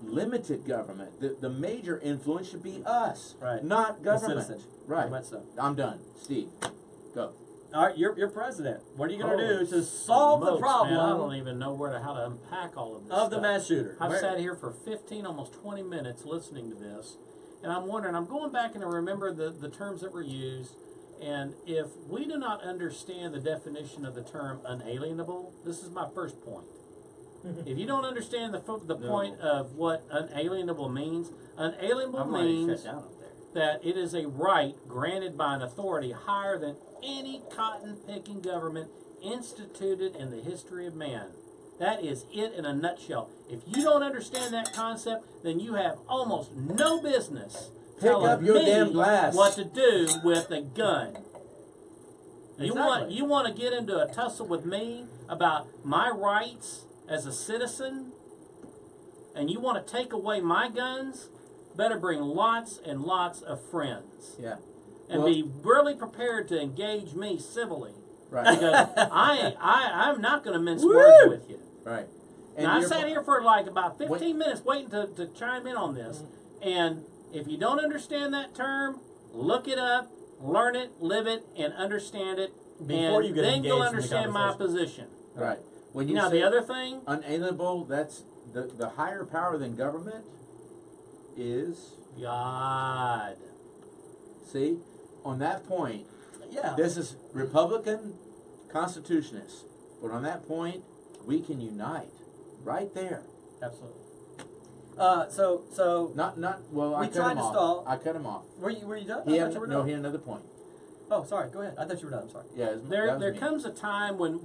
limited government. The major influence should be us, Right. not The government. citizen. Right. Very much so. I'm done. Steve, go. All right, you're president. What are you going to do Holy to solve the smokes, man, I problem don't even know how to unpack all of this of the stuff. mass shooter? I've Where- sat here for 15, almost 20 minutes listening to this, and I'm wondering, I'm going back and I remember the terms that were used, and if we do not understand the definition of the term unalienable, this is my first point. If you don't understand the point of what unalienable means, unalienable I'm already means shut down up there. that it is a right granted by an authority higher than any cotton-picking government instituted in the history of man. That is it in a nutshell. If you don't understand that concept, then you have almost no business telling up your me damn glass. what to do with a gun. Exactly. You want to get into a tussle with me about my rights as a citizen, and you want to take away my guns? Better bring lots and lots of friends. Yeah. And Well- be really prepared to engage me civilly. Right. Because I'm not going to mince Woo! words with you. Right. Now, I you're- sat here for like about 15 minutes waiting to chime in on this. And if you don't understand that term, look it up, learn it, live it, and understand it. Before and you get then engaged you'll in the understand my conversation. position. Right. When you Now, say the other thing, unalienable, that's the higher power than government is, God. see, on that point, Yeah. this is Republican constitutionist. But on that point, we can unite right there. Absolutely. So Not well. I We cut tried him to off. stall. I cut him off. were you done? He I had thought you were no. done. He had another point. Oh, sorry. Go ahead. I thought you were done. I'm sorry. Yeah. that There was me. comes a time when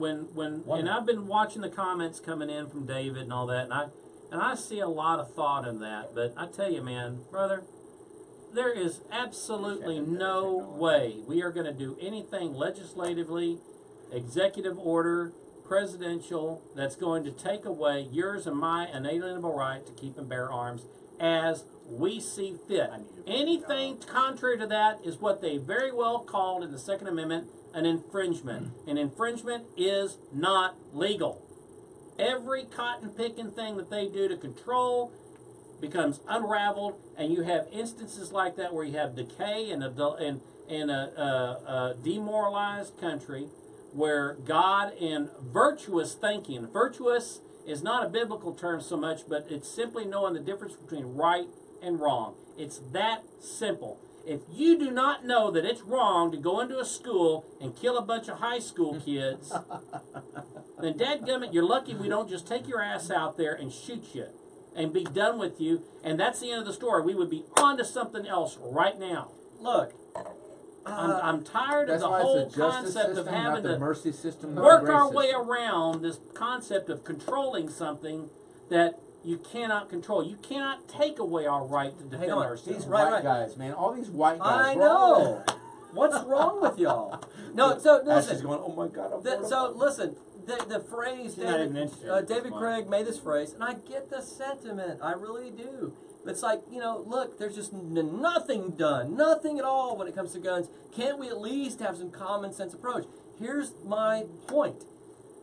and I've been watching the comments coming in from David and all that, and I see a lot of thought in that. But I tell you, man, brother, there is absolutely no way we are going to do anything legislatively, executive order, presidential that's going to take away yours and my inalienable right to keep and bear arms as we see fit. Anything contrary to that is what they very well called in the Second Amendment an infringement. An infringement is not legal. Every cotton-picking thing that they do to control becomes unraveled, and you have instances like that where you have decay in a demoralized country where God and virtuous thinking, virtuous is not a biblical term so much, but it's simply knowing the difference between right and wrong. It's that simple. If you do not know that it's wrong to go into a school and kill a bunch of high school kids, then dadgummit, you're lucky we don't just take your ass out there and shoot you and be done with you, and that's the end of the story. We would be on to something else right now. Look. I'm tired of That's the why whole it's a justice concept system, of not having the to mercy system, not the work grace our way system. around this concept of controlling something that you cannot control. You cannot take away our right to defend on. ourselves. These Right, white right. guys, man. All these white guys. I we're all- know. What's wrong with y'all? No, so Ash is listen. going, oh my God. I'm So listen, the phrase, She's not even interested at this David point. Craig made this phrase, and I get the sentiment. I really do. It's like, look, there's just nothing done, nothing at all when it comes to guns. Can't we at least have some common sense approach? Here's my point,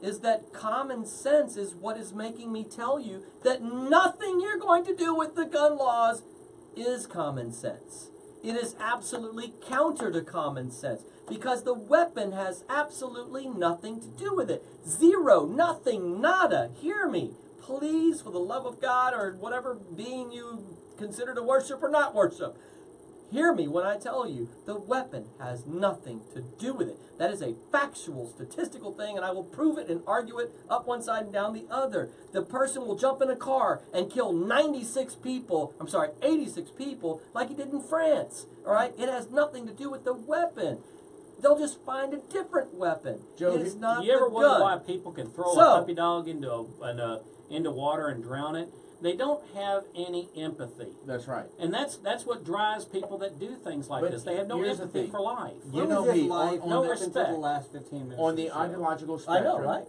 is that common sense is what is making me tell you that nothing you're going to do with the gun laws is common sense. It is absolutely counter to common sense because the weapon has absolutely nothing to do with it. Zero, nothing, nada. Hear me. Please, for the love of God or whatever being you consider to worship or not worship, hear me when I tell you the weapon has nothing to do with it. That is a factual, statistical thing, and I will prove it and argue it up one side and down the other. The person will jump in a car and kill 86 people like he did in France. All right? It has nothing to do with the weapon. They'll just find a different weapon. Joe, It's not You ever the wonder gun. why people can throw So- a puppy dog into water and drown it? They don't have any empathy. That's right. And that's what drives people that do things like But this. They have no here's the empathy thing. for life. You When know was this me, live? on no Up until respect. the last 15 minutes. On of the show. ideological I spectrum. know, right?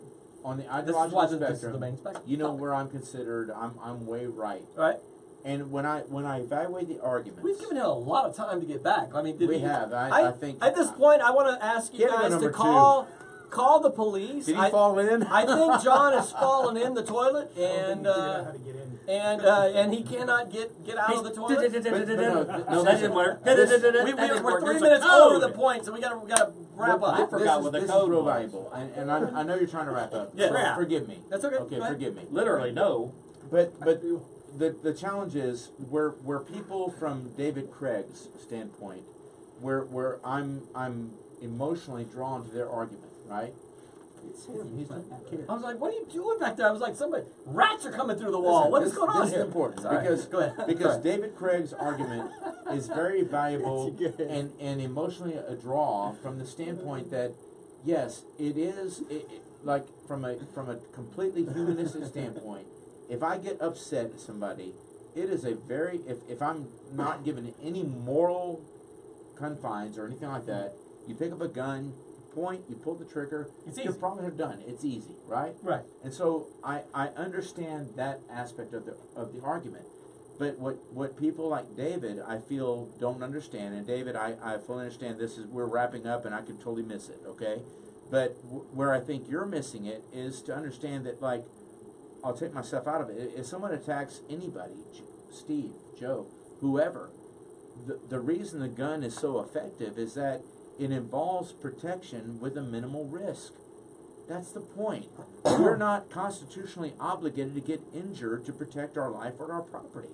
On the This is why ideological this is the spectrum, main spectrum. you know where I'm considered. I'm way right. Right? And when I evaluate the arguments, We've given him a lot of time to get back. I mean, did We he, have. I think- at this point, I want to ask you Candidate guys to number call the police. did he fall in? I think John has fallen in the toilet, and how to get in. and he cannot get out of the toilet. No, that didn't work. We're There's 3 a minutes code. over the point, so we gotta wrap Well, up. forgot what the this code is real was. valuable, and I know you're trying to wrap up. Yeah. So Yeah. forgive me. That's okay. Okay, Go ahead. forgive me. Literally, no. But the challenge is where people from David Craig's standpoint, where I'm emotionally drawn to their argument, right? It's him. I was like, "What are you doing back there?" I was like, rats are coming through the wall. What is going on This here? is important Sorry. because Go ahead. because Sorry. David Craig's argument is very valuable It's good. and emotionally a draw from the standpoint that yes, it is like from a completely humanistic standpoint. If I get upset at somebody, it is a very if I'm not given any moral confines or anything like that, you pick up a gun, point, you pull the trigger, It's you're easy. probably done. It's easy, right? Right. And so I understand that aspect of the argument. But what people like David, I feel, don't understand, and David, I fully understand we're wrapping up and I could totally miss it, okay? But where I think you're missing it is to understand that, like, I'll take myself out of it. If someone attacks anybody, Steve, Joe, whoever, the reason the gun is so effective is that it involves protection with a minimal risk. That's the point. We're not constitutionally obligated to get injured to protect our life or our property.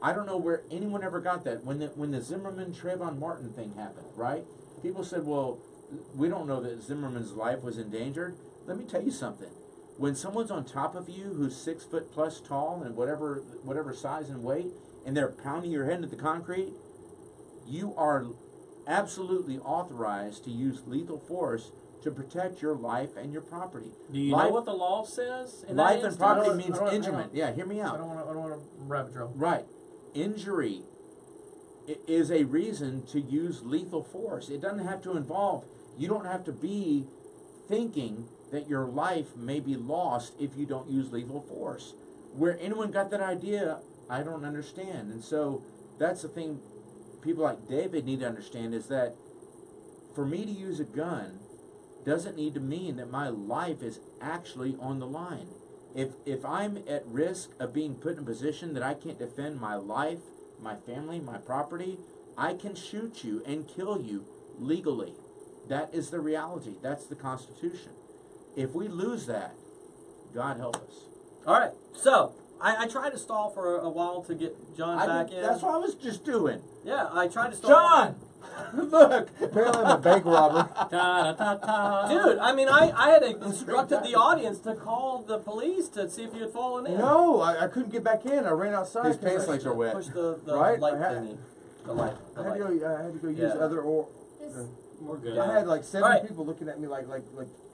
I don't know where anyone ever got that. When the Zimmerman Trayvon Martin thing happened, right? People said, well, we don't know that Zimmerman's life was endangered. Let me tell you something. When someone's on top of you who's 6 foot plus tall and whatever size and weight, and they're pounding your head into the concrete, you are absolutely authorized to use lethal force to protect your life and your property. Do you know what the law says? In that Life and instance? property I means don't- injury. Yeah, hear me I out. don't want to wrap it, Joe. Right. Injury is a reason to use lethal force. It doesn't have to involve, you don't have to be thinking that your life may be lost if you don't use lethal force. Where anyone got that idea, I don't understand. And so that's the thing people like David need to understand is that for me to use a gun doesn't need to mean that my life is actually on the line. If I'm at risk of being put in a position that I can't defend my life, my family, my property, I can shoot you and kill you legally. That is the reality. That's the Constitution. If we lose that, God help us. All right. So I tried to stall for a while to get John back in. That's what I was just doing. Yeah, I tried to stall. John! Look! Apparently I'm a bank robber. Ta-da-ta-ta. Dude, I mean, I had instructed the audience to call the police to see if you had fallen in. No, I couldn't get back in. I ran outside. His pants legs are wet. Push the Right? light I had- thingy. The light. The I had light. to go use Yeah. other or. We're good. I had like 7 All right. people looking at me like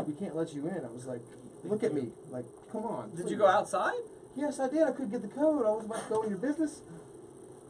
we can't let you in. I was like, look at me, like come on. Did please. you go outside? Yes, I did. I couldn't get the code. I was about to go in your business.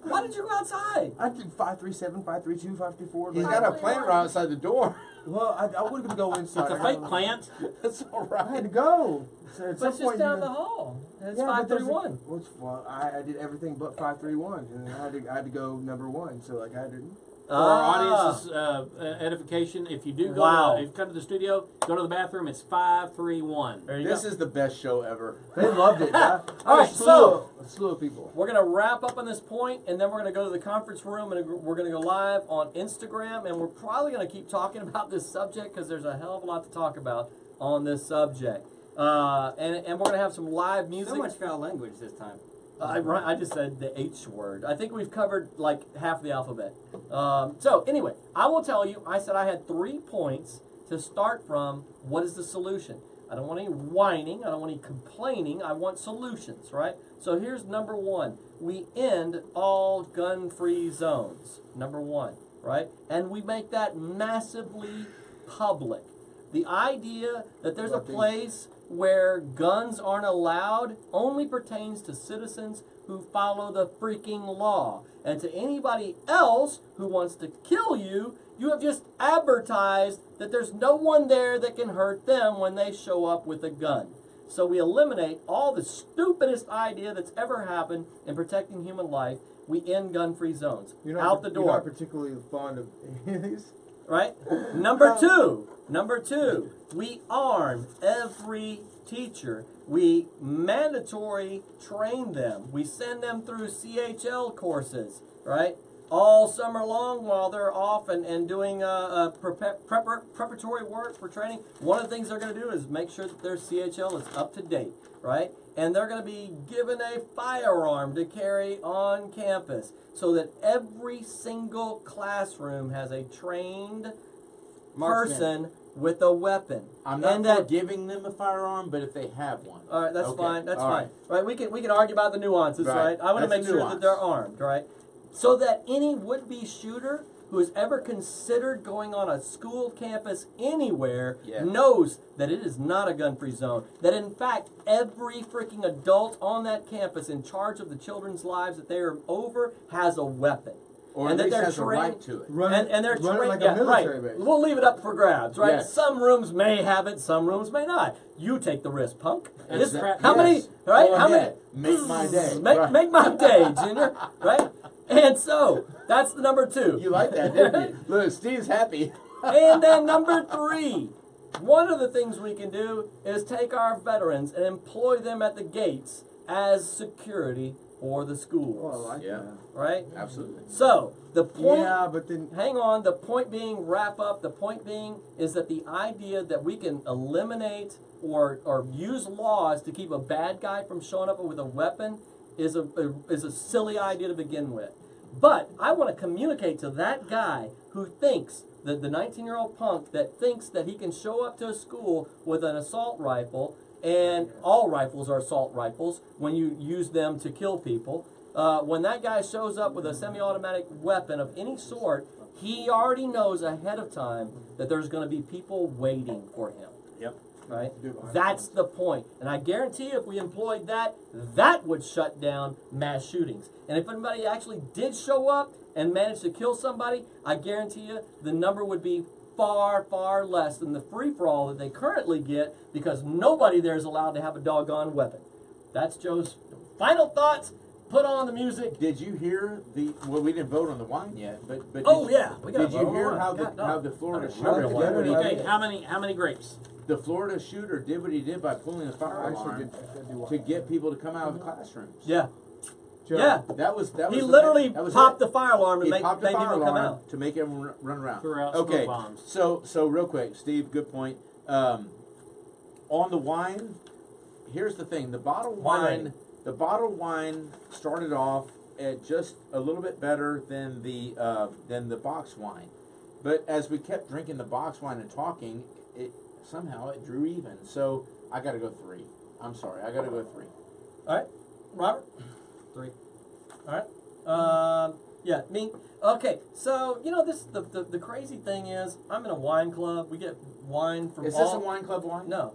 Why did you go outside? I did 537, 532, 534. He's got a plant right outside the door. Well, I wouldn't go inside. It's a fake plant. That's all I had right. to go. So at But some it's just point, down the hall. It's 531. Well, I did everything but 531, and I had to go number one. So like I had to. For our audience's edification, if you do go, Wow. if you come to the studio, go to the bathroom. It's 531. There you This go. is the best show ever. They loved it. All right, a slew of people. We're going to wrap up on this point, and then we're going to go to the conference room, and we're going to go live on Instagram, and we're probably going to keep talking about this subject because there's a hell of a lot to talk about on this subject. And we're going to have some live music. So much foul language this time. I just said the H word. I think we've covered like half the alphabet. So anyway, I will tell you, I said I had 3 points to start from. What is the solution? I don't want any whining. I don't want any complaining. I want solutions, right? So here's number 1. We end all gun-free zones. Number 1, right? And we make that massively public. The idea that there's a place where guns aren't allowed only pertains to citizens who follow the freaking law. And to anybody else who wants to kill you, you have just advertised that there's no one there that can hurt them when they show up with a gun. So we eliminate all the stupidest idea that's ever happened in protecting human life. We end gun-free zones. Out the door. You're not particularly fond of any of these. Right? Number two, we arm every teacher. We mandatory train them. We send them through CHL courses, right? All summer long while they're off and doing preparatory work for training. One of the things they're going to do is make sure that their CHL is up to date, right? And they're going to be given a firearm to carry on campus so that every single classroom has a trained person with a weapon. I'm not for giving them a firearm, but if they have one. All right, that's Okay, fine. That's all fine. Right, we can argue about the nuances, right? I want to That's make the sure that nuance. they're armed, right? So that any would-be shooter who has ever considered going on a school campus anywhere knows that it is not a gun-free zone. That in fact, every freaking adult on that campus in charge of the children's lives that they are over has a weapon. Or and at that least they're has a trained, right to it. and they're run it trained, like a yeah, military right. base. We'll leave it up for grabs, right? Yes. Some rooms may have it, some rooms may not. You take the risk, punk. That's This- crap. how many? Yes. Right? Go How many? ahead. Make my day. Make my day, Junior. Right? And so that's the number 2. You like that, didn't you? Look, Steve's happy. And then number 3. One of the things we can do is take our veterans and employ them at the gates as security for the schools. Oh, I like Yeah. that. Right? Absolutely. So the point. Yeah, but then Hang on. The point being, wrap up. The point being is that the idea that we can eliminate or use laws to keep a bad guy from showing up with a weapon is a silly idea to begin with. But I want to communicate to that guy who thinks that the 19-year-old punk that thinks that he can show up to a school with an assault rifle, and all rifles are assault rifles when you use them to kill people. When that guy shows up with a semi-automatic weapon of any sort, he already knows ahead of time that there's going to be people waiting for him. Yep. Right? That's the point. And I guarantee you if we employed that, that would shut down mass shootings. And if anybody actually did show up and managed to kill somebody, I guarantee you the number would be far, far less than the free-for-all that they currently get because nobody there is allowed to have a doggone weapon. That's Joe's final thoughts. Put on the music. Did you hear the? Well, we didn't vote on the wine yet, but Oh, did, yeah, we got did to you vote hear on how it. the God, no. how the Florida I don't shooter remember did what what he Okay, did? how many grapes? The Florida shooter did what he did by pulling the fire I actually alarm did to get people to come out of the classrooms. Yeah. Joe, Yeah. That was He the literally thing. That was popped it. the fire alarm and He made popped the people fire come alarm out. to make everyone run around. Threw out Okay, smoke bombs. so real quick, Steve, good point. On the wine, here's the thing: the bottled wine started off at just a little bit better than the box wine, but as we kept drinking the box wine and talking, somehow it drew even. So I got to go 3. I'm sorry, I got to go 3. All right. Robert? 3. All right. Yeah, me. Okay, so, you know, this the crazy thing is, I'm in a wine club. We get wine from Is all... this a wine club wine? No.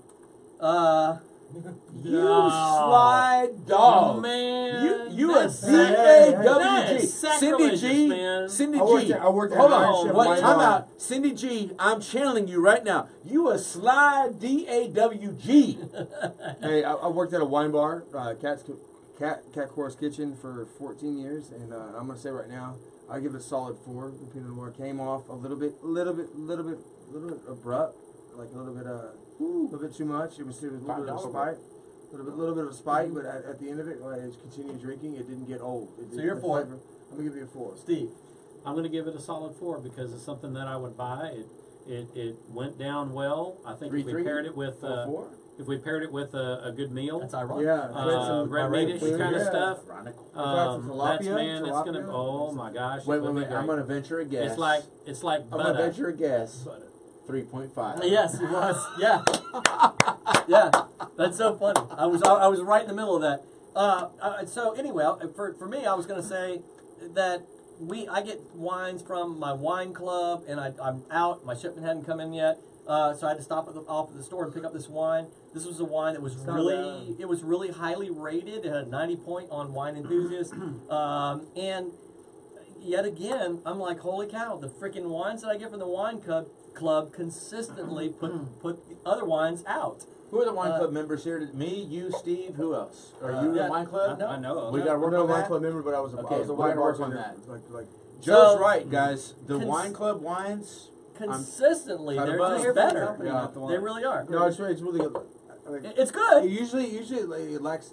You slide dog. Man, You a that's D-A-W-G. Cindy sacrilegious, G. man. Cindy I worked G. at Hold Iron on. Chef What? Whine Time Bar. out. Cindy G. I'm channeling you right now. You a slide D-A-W-G. Hey, I worked at a wine bar, Cat Course Kitchen for 14 years, and I'm gonna say right now, I give it a solid 4. The Pinot Noir came off a little bit abrupt, like a little bit too much. It was a little bit of a spite, little bit of a spite, but at the end of it, when I continued drinking, it didn't get old. So you're 4. I'm gonna give you a 4. Steve. I'm going to give it a solid 4 because it's something that I would buy. It went down well. I think if we paired it with a good meal, That's ironic. Yeah, red meat-ish kind of stuff. Ironical. That's man. It's gonna. Oh my gosh. Wait. it's gonna be I'm great. gonna venture a guess. It's like I'm gonna butter. venture a guess. 3.5. Yes, it was. Yeah, yeah. That's so funny. I was right in the middle of that. So anyway, for me, I was going to say that I get wines from my wine club, and I'm out. My shipment hadn't come in yet, so I had to stop off at the store and pick up this wine. This was a wine that was really highly rated. It had a 90 point on Wine Enthusiast, and yet again, I'm like, holy cow! The freaking wines that I get from the wine club consistently put the other wines out. Who are the wine club members here? Me, you, Steve. Who else? Are you in yeah, the wine club? I know. We got to work I'm not on a wine that. club member, but I was a wine we're gonna work on bartender. that. Like Joe's So- right, guys. The wine club wines. Consistently, I'm they're cut just above. better. Yeah. They really are. no, it's really good. It's good. Usually it lacks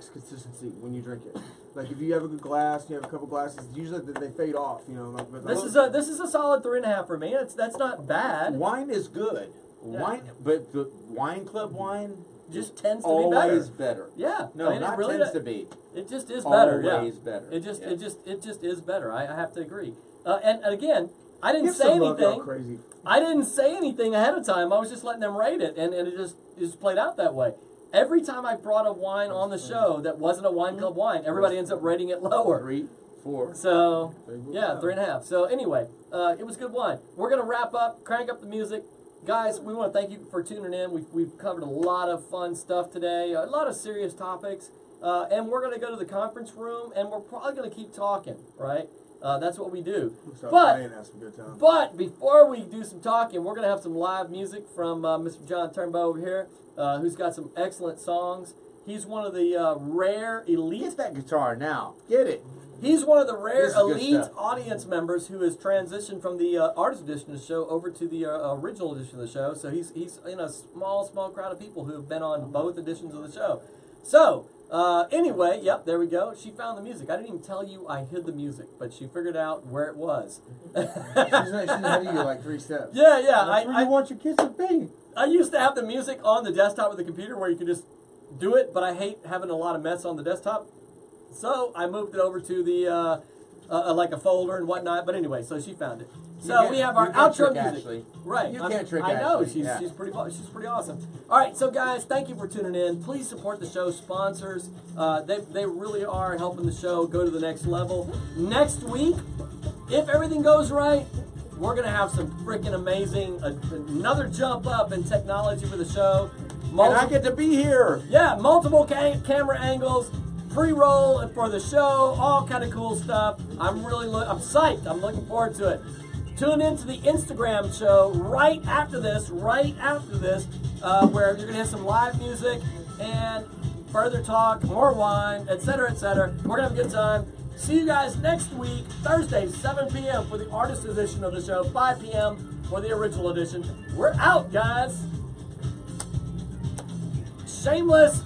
consistency when you drink it. Like if you have a good glass, you have a couple glasses. Usually they fade off. You know. Like, This is a solid 3.5 for me. That's not bad. Wine is good. Yeah. Wine, but the wine club wine Just tends to be better. always better. Yeah. No, I mean, not it really tends does. to be. It just is better. Always Yeah. better. It just Yeah. it just is better. I have to agree. And again, I didn't Give say some love, y'all anything. crazy. I didn't say anything ahead of time. I was just letting them rate it, and it just played out that way. Every time I brought a wine on the show that wasn't a wine club wine, everybody ends up rating it lower. 3, 4. So, yeah, 3.5. So anyway, it was good wine. We're going to wrap up, crank up the music. Guys, we want to thank you for tuning in. We've covered a lot of fun stuff today, a lot of serious topics. And we're going to go to the conference room, and we're probably going to keep talking, right? That's what we do. But before we do some talking, we're going to have some live music from Mr. Jon Turnbow over here, who's got some excellent songs. He's one of the rare elite. Get that guitar now. Get it. He's one of the rare This is good elite stuff. audience members who has transitioned from the artist edition of the show over to the original edition of the show. So he's in a small crowd of people who have been on both editions of the show. So anyway, yep, there we go. She found the music. I didn't even tell you I hid the music, but she figured out where it was. She's ahead of you like 3 steps. Yeah. That's where you want your kids to be. I used to have the music on the desktop of the computer where you could just do it, but I hate having a lot of mess on the desktop. So I moved it over to the like a folder and whatnot. But anyway, so she found it. So we have our outro music. Ashley. Right. You can't trick I know. Ashley. She's pretty awesome. All right, so guys, thank you for tuning in. Please support the show sponsors. They really are helping the show go to the next level. Next week, if everything goes right, we're gonna have some freaking amazing another jump up in technology for the show. And I get to be here. Yeah, multiple camera angles, pre-roll for the show, all kind of cool stuff. I'm psyched. I'm looking forward to it. Tune in to the Instagram show right after this, where you're going to hear some live music and further talk, more wine, etc., etc. We're going to have a good time. See you guys next week, Thursday, 7 p.m. for the artist edition of the show, 5 p.m. for the original edition. We're out, guys. Shameless.